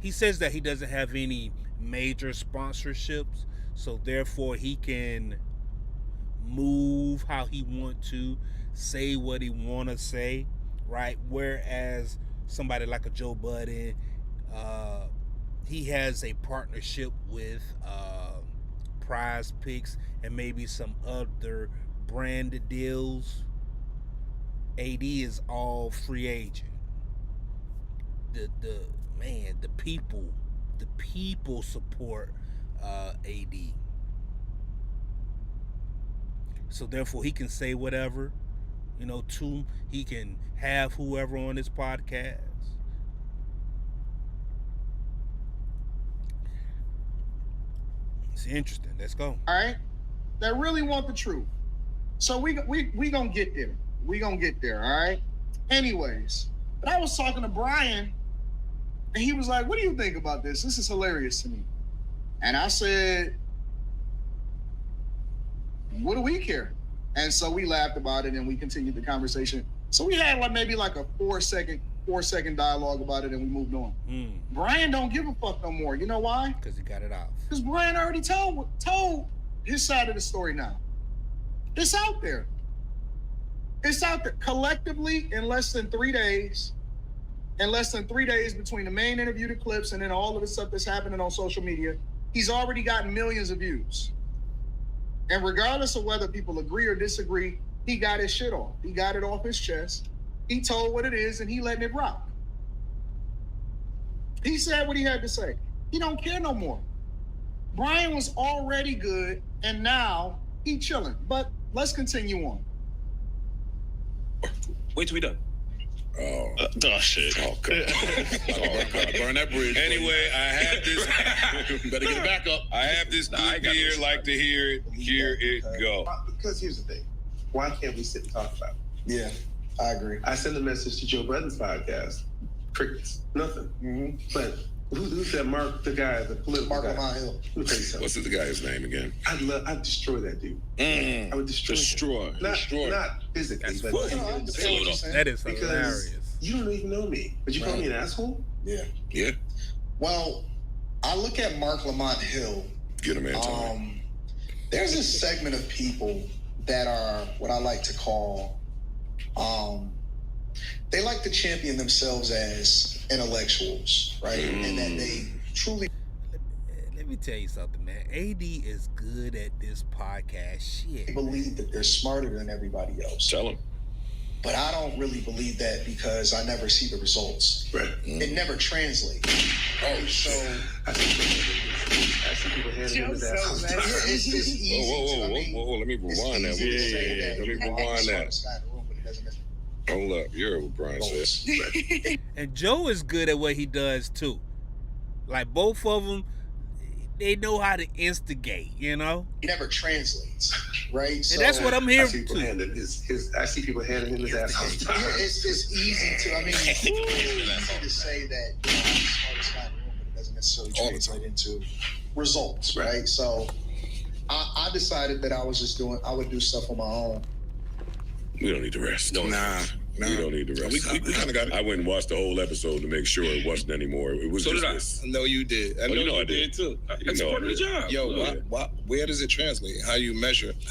he says that he doesn't have any major sponsorships, so therefore he can move how he want to, say what he want to say, right? Whereas somebody like a Joe Budden, he has a partnership with Prize Picks and maybe some other branded deals. AD is all free agent. The people support AD. So therefore he can say whatever, he can have whoever on his podcast. It's interesting. Let's go. All right. That really want the truth. So we gonna get there. We gonna get there. All right. Anyways, but I was talking to Brian, and he was like, "What do you think about this? This is hilarious to me." And I said, "What do we care?" And so we laughed about it, and we continued the conversation. So we had maybe a 4 second dialogue about it, and we moved on. Brian don't give a fuck no more. You know why? Because he got it out. Because Brian already told his side of the story now. It's out there. It's out there. Collectively, in less than 3 days, between the main interview, the clips, and then all of the stuff that's happening on social media, he's already gotten millions of views. And regardless of whether people agree or disagree, he got his shit off. He got it off his chest. He told what it is, and he letting it rock. He said what he had to say. He don't care no more. Brian was already good, and now he chilling. But let's continue on. Wait till we done. Oh shit. Oh, God. Burn that bridge. Anyway, I have this. Better get it back up. I have this good beer. Like to hear it. Here it go. Because here's the thing. Why can't we sit and talk about it? Yeah, I agree. I sent a message to Joe Budden's podcast. Crickets. Nothing. But Who's that Mark, the guy, the political Mark guy? Lamont Hill. Let me tell you something. What's the guy's name again? I'd destroy that dude. I would destroy him. Not physically, but That is because hilarious. you don't even know me, but you call me an asshole? Yeah. Well, I look at Mark Lamont Hill. Get him, Anton. There's a segment of people that are what I like to call, they like to champion themselves as intellectuals, right? And that they truly. Let me tell you something, man. AD is good at this podcast shit. Believe that they're smarter than everybody else. Tell him. But I don't really believe that because I never see the results. Right. It never translates. So I see people handing him his ass. it's just easy. Whoa. Let me rewind that. Let me rewind that. Hold up. You heard what Brian said. And Joe is good at what he does too. Like both of them, they know how to instigate, you know? It never translates, right? And that's what I'm here I see people handing I see people handing him his ass all the time. It's easy to, it's easy to say that I'm the smartest guy in the room, but it doesn't necessarily translate into results, right? So I decided that I would do stuff on my own. We don't need to rest. Nah. We don't need to rest. We kind of got it. I went and watched the whole episode to make sure it wasn't anymore. It was So just did I. this. No, you did. I know I did too. You That's know part I of the did. job. Yo, where does it translate? How do you measure that?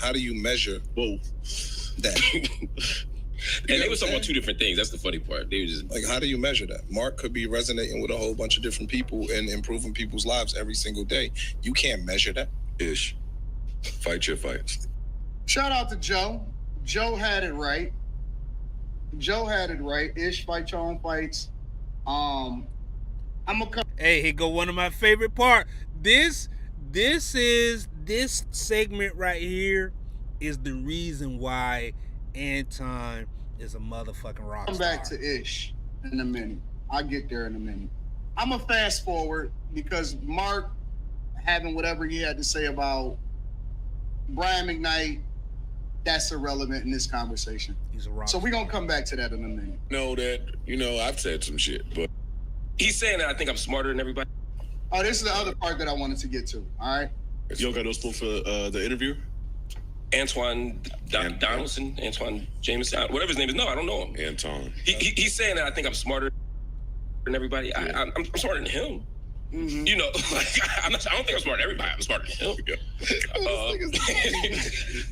And they were talking about two different things. That's the funny part. They were just Like, how do you measure that? Mark could be resonating with a whole bunch of different people and improving people's lives every single day. You can't measure that. Ish. Fight your fights. Shout out to Joe. Joe had it right. Ish, fight your own fights. I'm gonna come. Hey, here go one of my favorite part. This segment right here is the reason why Anton is a motherfucking rock Come star. back to Ish in a minute. I'll get there in a minute. I'm gonna fast forward because Mark having whatever he had to say about Brian Mcknight, that's irrelevant in this conversation. He's a rock So we're gonna come back to that in a minute. Know that, I've said some shit, but he's saying that I think I'm smarter than everybody. Oh, this is the other part that I wanted to get to. All right. You don't got no spoon for the interview? Antoine Donaldson, Antoine Jameson, whatever his name is. No, I don't know him. Anton. He's saying that I think I'm smarter than everybody. Yeah. I'm smarter than him. Mm-hmm. I don't think I'm smarter than everybody. I'm smarter than him.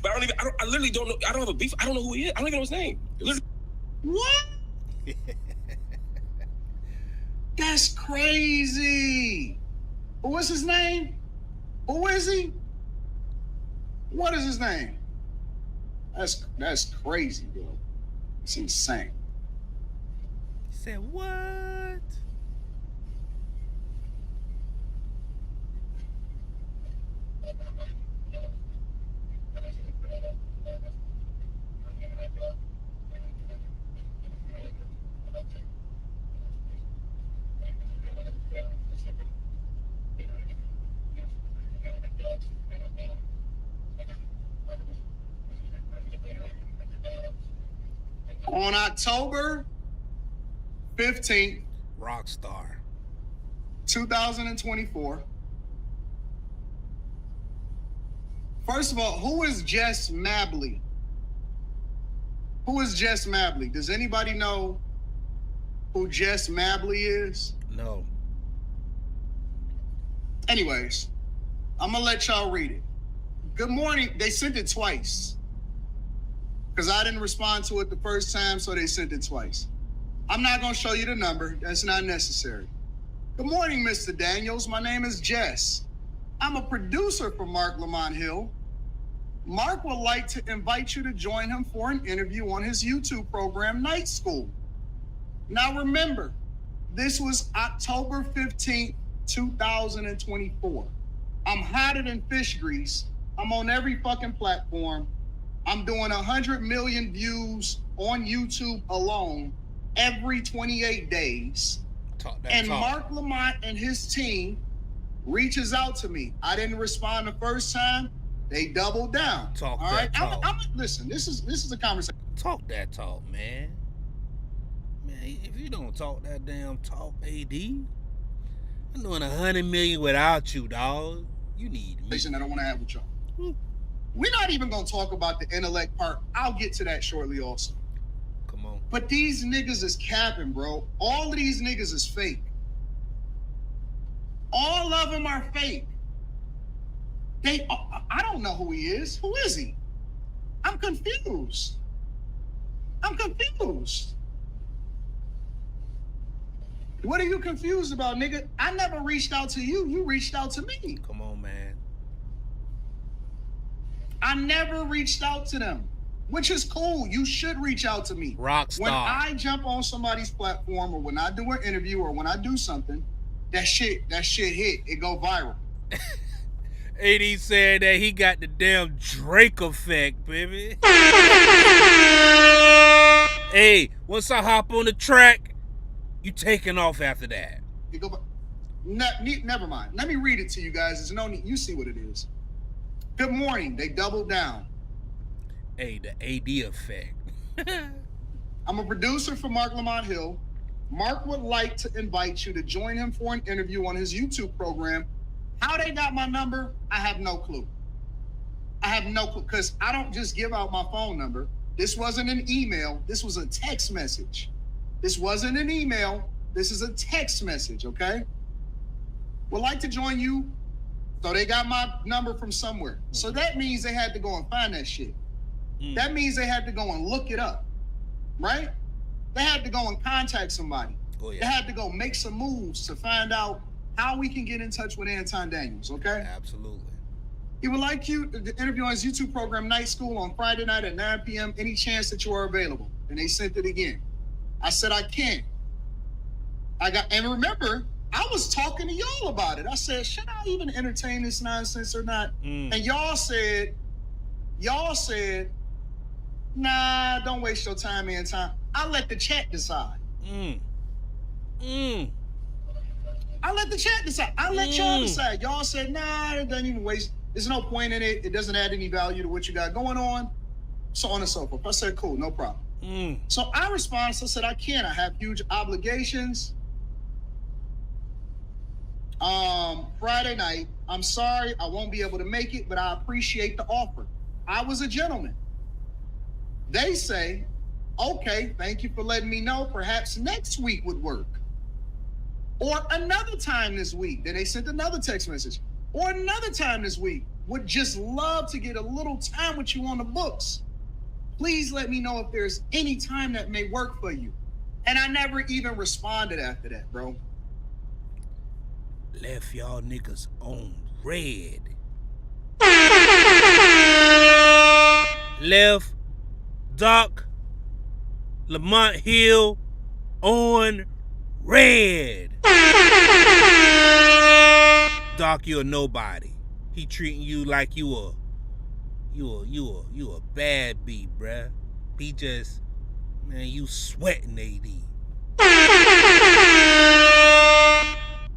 But I literally don't know. I don't have a beef. I don't know who he is. I don't even know his name. What? That's crazy. What's his name? Who is he? What is his name? That's crazy, bro. It's insane. He said, what? On October 15th, Rockstar. 2024. First of all, who is Jess Mabley? Who is Jess Mabley? Does anybody know who Jess Mabley is? No. Anyways, I'm gonna let y'all read it. Good morning. They sent it twice because I didn't respond to it the first time, so they sent it twice. I'm not gonna show you the number. That's not necessary. Good morning, Mr. Daniels. My name is Jess. I'm a producer for Mark Lamont Hill. Mark would like to invite you to join him for an interview on his YouTube program, Night School. Now remember, this was October 15th, 2024. I'm hotter than fish grease. I'm on every fucking platform. I'm doing 100 million views on YouTube alone every 28 days. And Mark Lamont and his team reaches out to me. I didn't respond the first time. They doubled down. All right. Listen, this is a conversation. Talk that talk, man. Man, if you don't talk that damn talk, AD. I'm doing 100 million without you, dog. You need me. I don't want to have with y'all. We're not even going to talk about the intellect part. I'll get to that shortly also. Come on. But these niggas is capping, bro. All of these niggas is fake. All of them are fake. I don't know who he is. Who is he? I'm confused. What are you confused about, nigga? I never reached out to you. You reached out to me. Come on, man. I never reached out to them, which is cool. You should reach out to me. Rockstar. When I jump on somebody's platform or when I do an interview or when I do something, that shit hit. It go viral. AD said that he got the damn Drake effect, baby. Hey, once I hop on the track, you taking off after that. You go. Never mind. Let me read it to you guys. There's no need. You see what it is. Good morning. They doubled down. Hey, the AD effect. I'm a producer for Mark Lamont Hill. Mark would like to invite you to join him for an interview on his YouTube program. How they got my number, I have no clue. Because I don't just give out my phone number. This wasn't an email. This was a text message. This wasn't an email. This is a text message, okay? Would like to join you. So they got my number from somewhere. So that means they had to go and find that shit. That means they had to go and look it up, right? They had to go and contact somebody. Oh, yeah. They had to go make some moves to find out how we can get in touch with Anton Daniels, okay? Absolutely. He would like you to interview on his YouTube program, Night School, on Friday night at 9 p.m. Any chance that you are available? And they sent it again. I said, I can't. And remember, I was talking to y'all about it. I said, should I even entertain this nonsense or not? And y'all said, nah, don't waste your time, Anton. I let the chat decide. I let the chat decide. I let y'all decide. Y'all said, nah, it doesn't even waste. There's no point in it. It doesn't add any value to what you got going on. So on and so forth. I said, cool, no problem. So I responded. So I said, I can't. I have huge obligations. Friday night, I'm sorry, I won't be able to make it, but I appreciate the offer. I was a gentleman. They say, okay, thank you for letting me know. Perhaps next week would work. Or another time this week. Then they sent another text message. Or another time this week. Would just love to get a little time with you on the books. Please let me know if there's any time that may work for you. And I never even responded after that, bro. Left y'all niggas on red. Left Doc Lamont Hill on red. Doc, you're nobody. He treating you like you a bad beat, bruh. He just, man, you sweating, AD.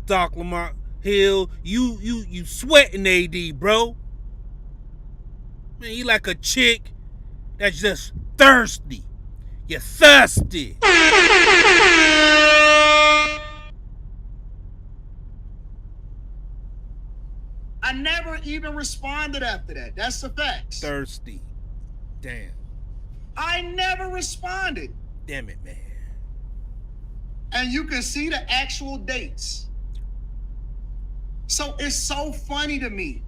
Doc Lamont Hill, you sweating, AD, bro. Man, you like a chick that's just thirsty. You're thirsty. I never even responded after that. That's the facts. Thirsty. Damn. I never responded. Damn it, man. And you can see the actual dates. So it's so funny to me.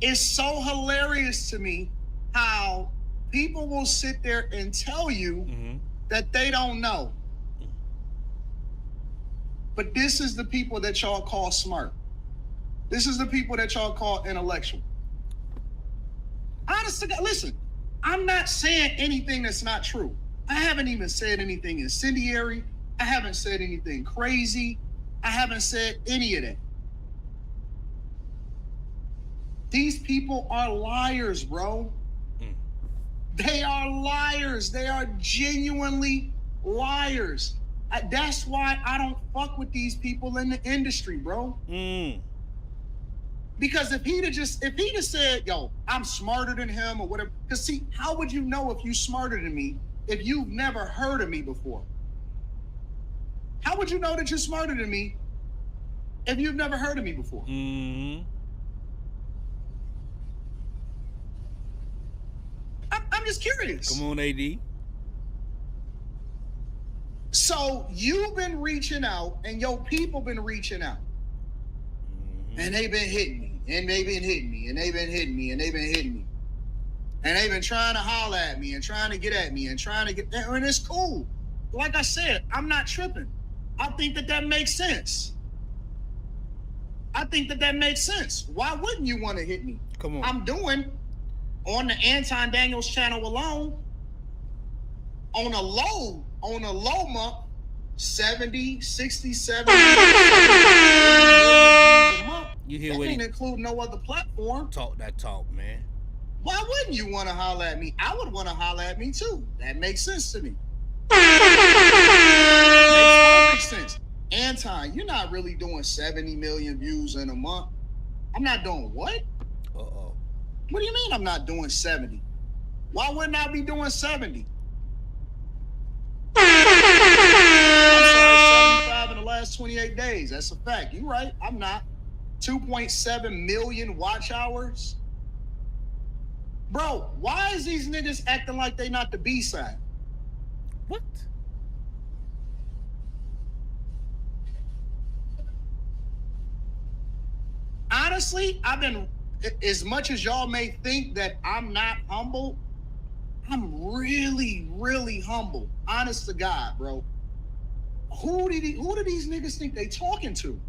It's so hilarious to me how people will sit there and tell you that they don't know. But this is the people that y'all call smart. This is the people that y'all call intellectual. Honestly, listen, I'm not saying anything that's not true. I haven't even said anything incendiary. I haven't said anything crazy. I haven't said any of that. These people are liars, bro. They are liars. They are genuinely liars. That's why I don't fuck with these people in the industry, bro. Because if he'd have said, yo, I'm smarter than him or whatever, because see, how would you know if you smarter than me if you've never heard of me before? How would you know that you're smarter than me if you've never heard of me before. Mm-hmm. I'm just curious. Come on, AD. So you've been reaching out, and your people been reaching out, and they've been hitting me, and they've been hitting me, and they've been hitting me, and they've been hitting me, and they've been trying to holler at me, and trying to get at me, and trying to get, and it's cool. Like I said, I'm not tripping. I think that makes sense. I think that makes sense. Why wouldn't you want to hit me? Come on. I'm doing on the Anton Daniels channel alone, on a low month, 70, 60, 70 a month. You hear that what ain't include no other platform. Talk that talk, man. Why wouldn't you want to holler at me? I would want to holler at me too. That makes sense to me. Makes perfect sense. Anton, you're not really doing 70 million views in a month. I'm not doing what? Uh-oh. What do you mean I'm not doing 70? Why wouldn't I be doing 70? I'm sorry, 75 in the last 28 days. That's a fact. You're right. I'm not. 2.7 million watch hours. Bro, why is these niggas acting like they not the B-side? What? Honestly, I've been, as much as y'all may think that I'm not humble, I'm really, really humble. Honest to God, bro. Who do these niggas think they talking to?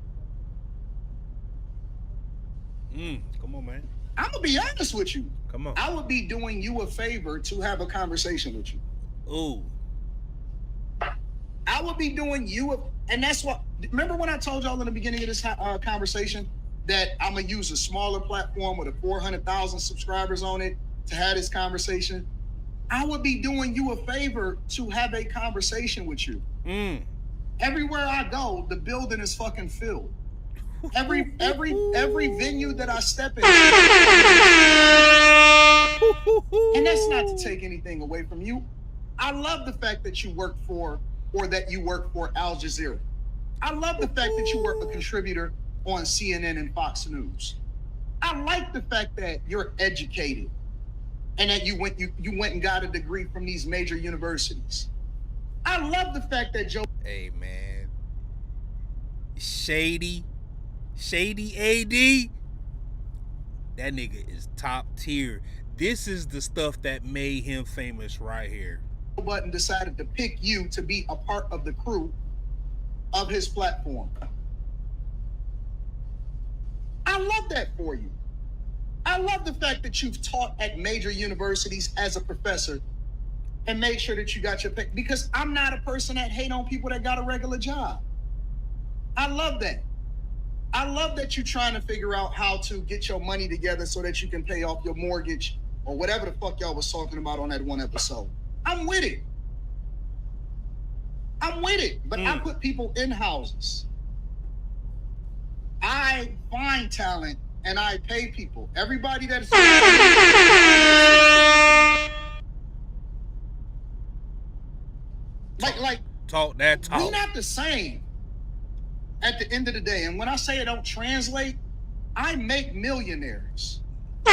Come on, man. I'm gonna be honest with you. Come on. I would be doing you a favor to have a conversation with you. Ooh. I would be doing you and that's what, remember when I told y'all in the beginning of this conversation that I'm gonna use a smaller platform with 400,000 subscribers on it to have this conversation? I would be doing you a favor to have a conversation with you. Everywhere I go, the building is fucking filled. Every venue that I step in, and that's not to take anything away from you. I love the fact that you work for Al Jazeera. I love the fact that you work a contributor on CNN and Fox News. I like the fact that you're educated and that you went and got a degree from these major universities. I love the fact that Joe. Hey, man. Shady AD. That nigga is top tier. This is the stuff that made him famous right here. Budden decided to pick you to be a part of the crew of his platform. I love that for you. I love the fact that you've taught at major universities as a professor and made sure that you got your pay, because I'm not a person that hate on people that got a regular job. I love that. I love that you're trying to figure out how to get your money together so that you can pay off your mortgage or whatever the fuck y'all was talking about on that one episode. I'm with it. But I put people in houses. I find talent and I pay people. Everybody that's like talk that talk. We not the same at the end of the day. And when I say it don't translate, I make millionaires. I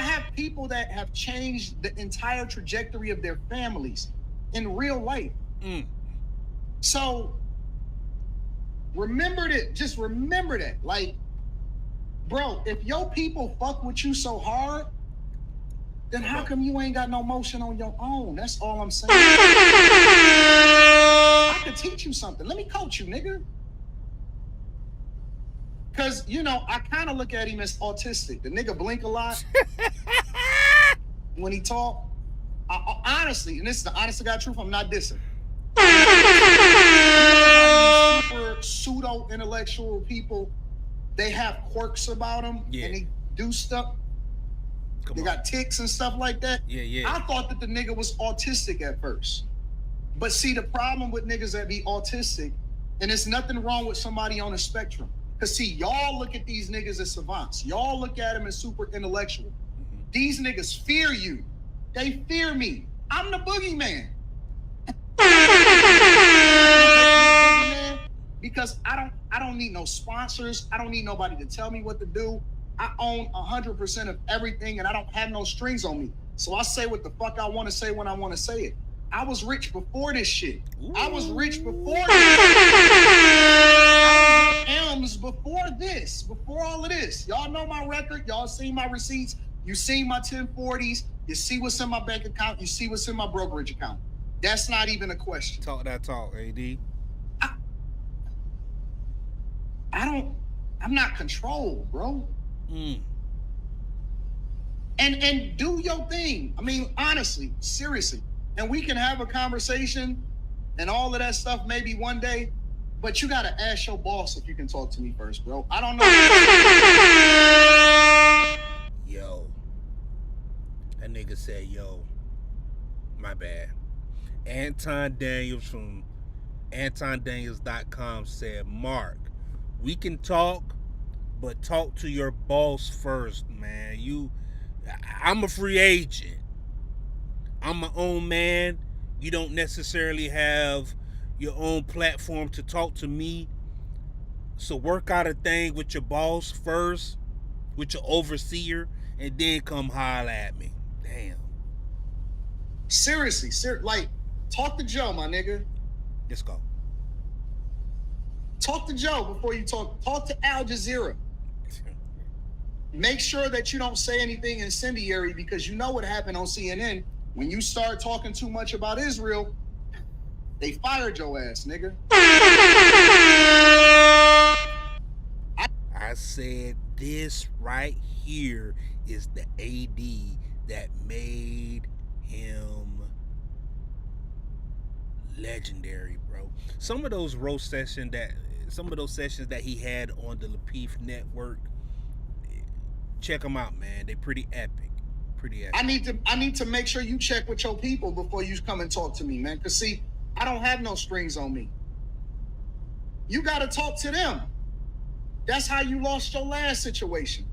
have people that have changed the entire trajectory of their families in real life. So remember that. Just remember that. Like, bro, if your people fuck with you so hard, then how come you ain't got no motion on your own? That's all I'm saying. I could teach you something. Let me coach you, nigga. Because, you know, I kind of look at him as autistic. The nigga blink a lot when he talk. Honestly, and this is the honest to God truth, I'm not dissing. Super pseudo-intellectual people, they have quirks about them, and they do stuff. They got tics and stuff like that. I thought that the nigga was autistic at first. But see, the problem with niggas that be autistic, and there's nothing wrong with somebody on a spectrum. Because see, y'all look at these niggas as savants. Y'all look at them as super intellectual. These niggas fear you. They fear me. I'm the boogeyman. because I don't need no sponsors. I don't need nobody to tell me what to do. I own 100% of everything, and I don't have no strings on me. So I say what the fuck I want to say when I want to say it. I was rich before this shit. I was rich before this. I was on M's before this, before all of this. Y'all know my record. Y'all seen my receipts. You seen my 1040s. You see what's in my bank account. You see what's in my brokerage account. That's not even a question. Talk that talk, AD. I'm not controlled, bro. And do your thing. I mean, honestly, seriously. And we can have a conversation and all of that stuff maybe one day, but you gotta ask your boss if you can talk to me first, bro. I don't know. Yo. That nigga said, yo. My bad. Anton Daniels from AntonDaniels.com said, Mark, we can talk, but talk to your boss first, man. I'm a free agent. I'm my own man. You don't necessarily have your own platform to talk to me. So work out a thing with your boss first, with your overseer, and then come holler at me. Damn. Seriously, like, talk to Joe, my nigga. Let's go. Talk to Joe before you talk. Talk to Al Jazeera. Make sure that you don't say anything incendiary, because you know what happened on CNN. When you start talking too much about Israel, they fired your ass, nigga. I said this right here is the AD that made him legendary, bro. Some of those sessions that he had on the Lapeef Network, check them out, man. They're pretty epic. Pretty epic. I need to make sure you check with your people before you come and talk to me, man. Cause see, I don't have no strings on me. You gotta talk to them. That's how you lost your last situation.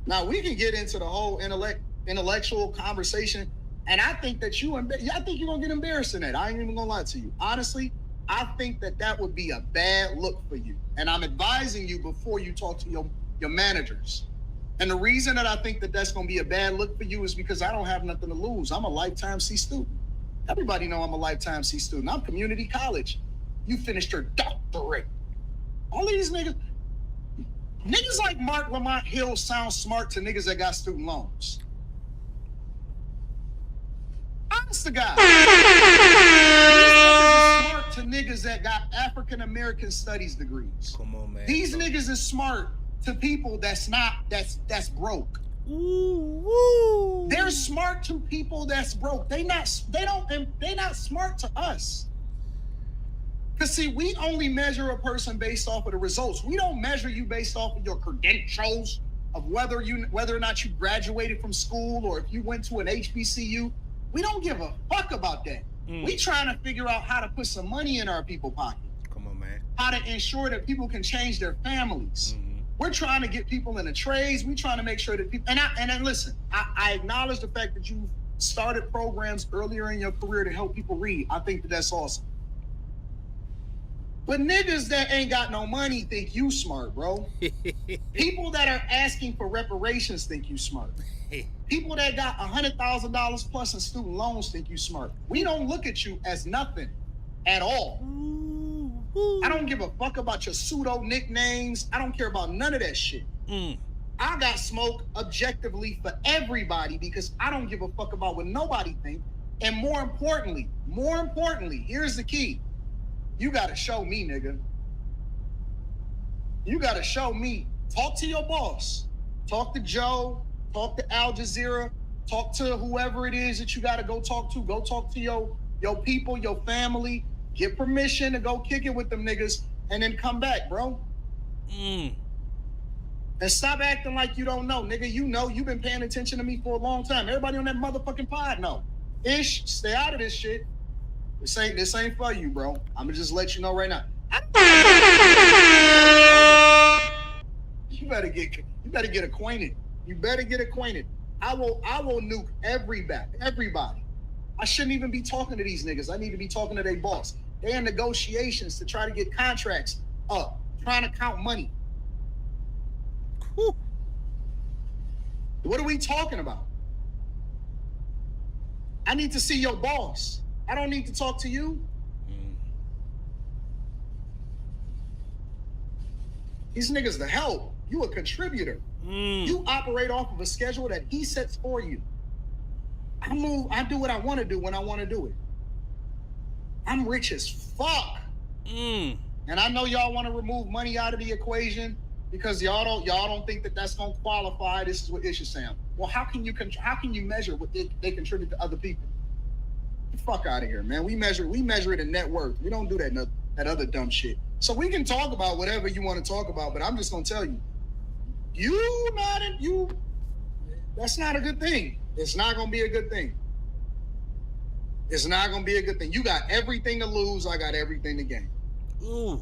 Now we can get into the whole intellectual conversation, and I think that I think you're gonna get embarrassed in that. I ain't even gonna lie to you. Honestly, I think that would be a bad look for you. And I'm advising you before you talk to your managers. And the reason that I think that that's going to be a bad look for you is because I don't have nothing to lose. I'm a lifetime C student. Everybody know I'm a lifetime C student. I'm community college. You finished your doctorate. All these niggas like Mark Lamont Hill sound smart to niggas that got student loans. Honest to God. These niggas is smart to niggas that got African American studies degrees. Come on, man. These niggas is smart to people that's broke. Ooh. They're smart to people that's broke. They not smart to us. Cause see, we only measure a person based off of the results. We don't measure you based off of your credentials of whether or not you graduated from school or if you went to an HBCU. We don't give a fuck about that. We trying to figure out how to put some money in our people's pocket. Come on, man. How to ensure that people can change their families. We're trying to get people in the trades. We're trying to make sure that people, and listen, I acknowledge the fact that you started programs earlier in your career to help people read. I think that's awesome. But niggas that ain't got no money think you smart, bro. People that are asking for reparations think you smart. People that got $100,000 plus in student loans think you smart. We don't look at you as nothing at all. I don't give a fuck about your pseudo nicknames. I don't care about none of that shit. I got smoke objectively for everybody because I don't give a fuck about what nobody think. And more importantly, here's the key. You gotta show me, nigga. You gotta show me. Talk to your boss. Talk to Joe. Talk to Al Jazeera. Talk to whoever it is that you gotta go talk to. Go talk to your people, your family. Get permission to go kick it with them niggas and then come back, bro. And stop acting like you don't know. Nigga, you know you've been paying attention to me for a long time. Everybody on that motherfucking pod know. Ish, stay out of this shit. This ain't for you, bro. I'ma just let you know right now. You better get acquainted. You better get acquainted. I will nuke everybody. I shouldn't even be talking to these niggas. I need to be talking to their boss. They're in negotiations to try to get contracts up, trying to count money. Whew. What are we talking about? I need to see your boss. I don't need to talk to you. These niggas the help. You a contributor. You operate off of a schedule that he sets for you. I do what I want to do when I want to do it. I'm rich as fuck. And I know y'all want to remove money out of the equation because y'all don't think that that's gonna qualify. This is what Isha saying. Well, how can you measure what they contribute to other people? Get the fuck out of here, man. We measure it in net worth. We don't do that other dumb shit. So we can talk about whatever you want to talk about, but I'm just gonna tell you, that's not a good thing. It's not gonna be a good thing. It's not gonna be a good thing. You got everything to lose. I got everything to gain. Ooh.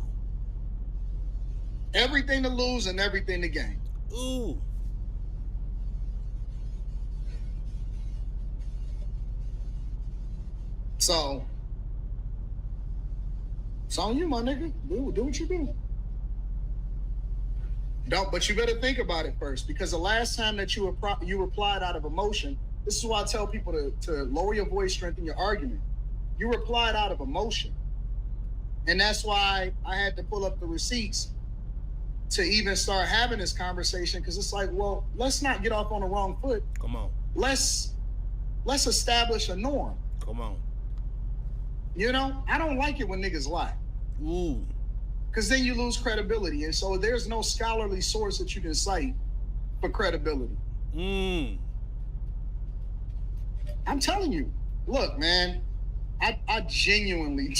Everything to lose and everything to gain. Ooh. So, it's on you, my nigga. Do what you do. But you better think about it first, because the last time that you replied out of emotion, this is why I tell people to lower your voice, strengthen your argument. You replied out of emotion. And that's why I had to pull up the receipts to even start having this conversation, because it's like, well, let's not get off on the wrong foot. Come on. Let's establish a norm. Come on. You know, I don't like it when niggas lie. Ooh. Because then you lose credibility. And so there's no scholarly source that you can cite for credibility. I'm telling you, look, man, I genuinely,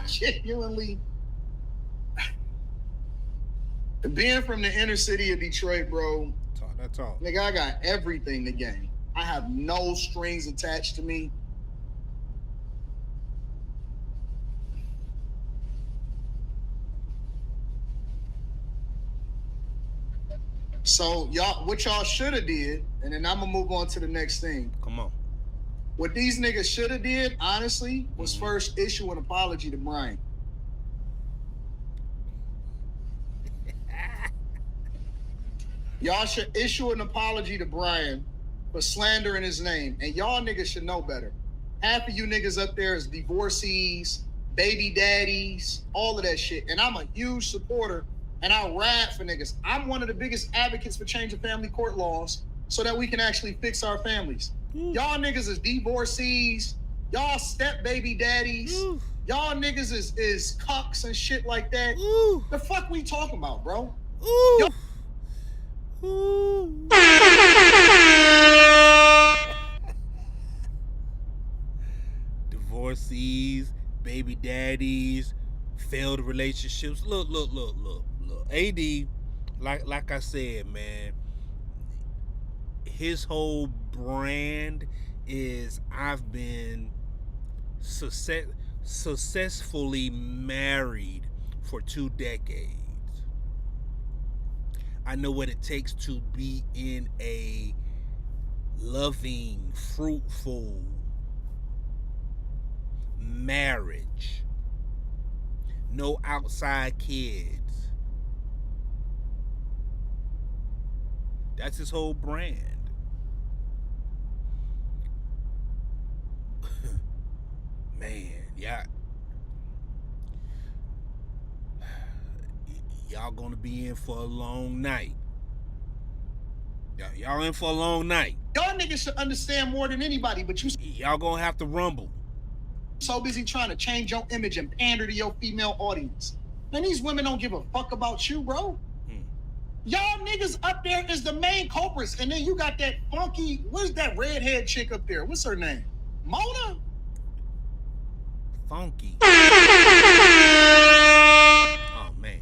genuinely, being from the inner city of Detroit, bro, nigga, I got everything to gain. I have no strings attached to me. So what y'all should have did, and then I'm gonna move on to the next thing. Come on. What these niggas should have did, honestly, was first issue an apology to Brian. Y'all should issue an apology to Brian for slandering his name, and y'all niggas should know better. Half of you niggas up there is divorcees, baby daddies, all of that shit, and I'm a huge supporter. And I rap for niggas. I'm one of the biggest advocates for changing family court laws so that we can actually fix our families. Y'all niggas is divorcees. Y'all step baby daddies. Y'all niggas is cucks and shit like that. The fuck we talking about, bro? Divorcees, baby daddies, failed relationships. Look. AD, like I said, man, his whole brand is I've been successfully married for 2 decades. I know what it takes to be in a loving, fruitful marriage. No outside kids. That's his whole brand. Man, y'all gonna be in for a long night. Y'all in for a long night. Y'all niggas should understand more than anybody, but y'all gonna have to rumble. So busy trying to change your image and pander to your female audience. Man, these women don't give a fuck about you, bro. Y'all niggas up there is the main culprits, and then you got that funky, what's that redhead chick up there? What's her name? Mona? Funky. Oh, man.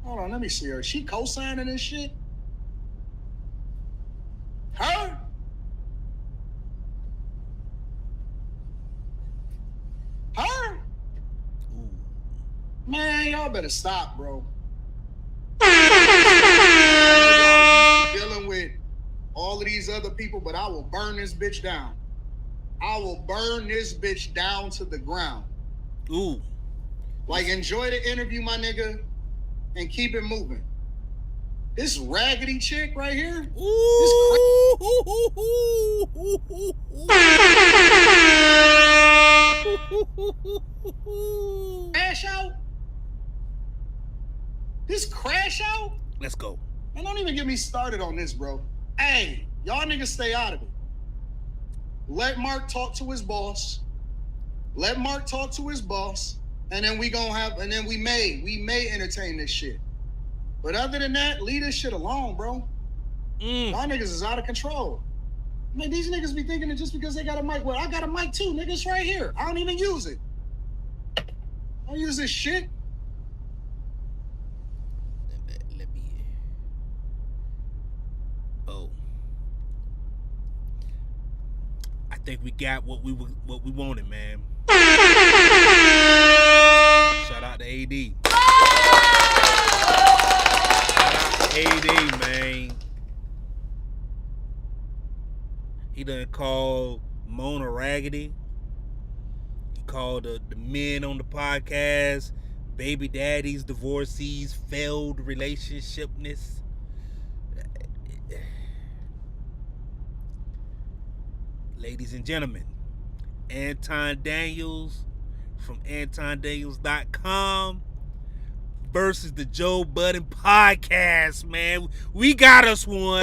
Hold on, let me see her. She co-signing this shit? Her? Her? Ooh. Man, y'all better stop, bro. I know y'all used to dealing with all of these other people, but I will burn this bitch down. I will burn this bitch down to the ground. Ooh. Like, enjoy the interview, my nigga, and keep it moving. This raggedy chick right here. Crash out. This crash out. Let's go. And don't even get me started on this, bro. Hey, y'all niggas stay out of it. Let Mark talk to his boss. Let Mark talk to his boss. And then we may entertain this shit. But other than that, leave this shit alone, bro. Y'all niggas is out of control. Man, these niggas be thinking that just because they got a mic, well, I got a mic too, niggas right here. I don't even use it. I don't use this shit. Let me. Oh. I think we got what we wanted, man. Shout out to AD. Shout out to AD, man. He done called Mona raggedy. He called the men on the podcast baby daddies, divorcees, failed relationshipness. Ladies and gentlemen, Anton Daniels from AntonDaniels.com versus the Joe Budden podcast, man. We got us one.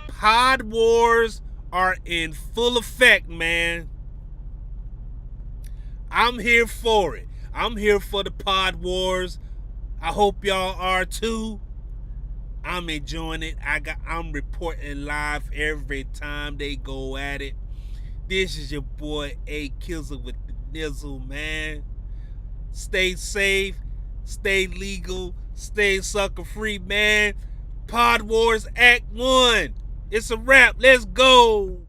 Pod wars are in full effect, man. I'm here for it. I'm here for the pod wars. I hope y'all are too. I'm enjoying it. I'm reporting live every time they go at it. This is your boy A Kizzle with the Nizzle, man. Stay safe, stay legal, stay sucker free, man. Pod Wars Act 1. It's a wrap. Let's go.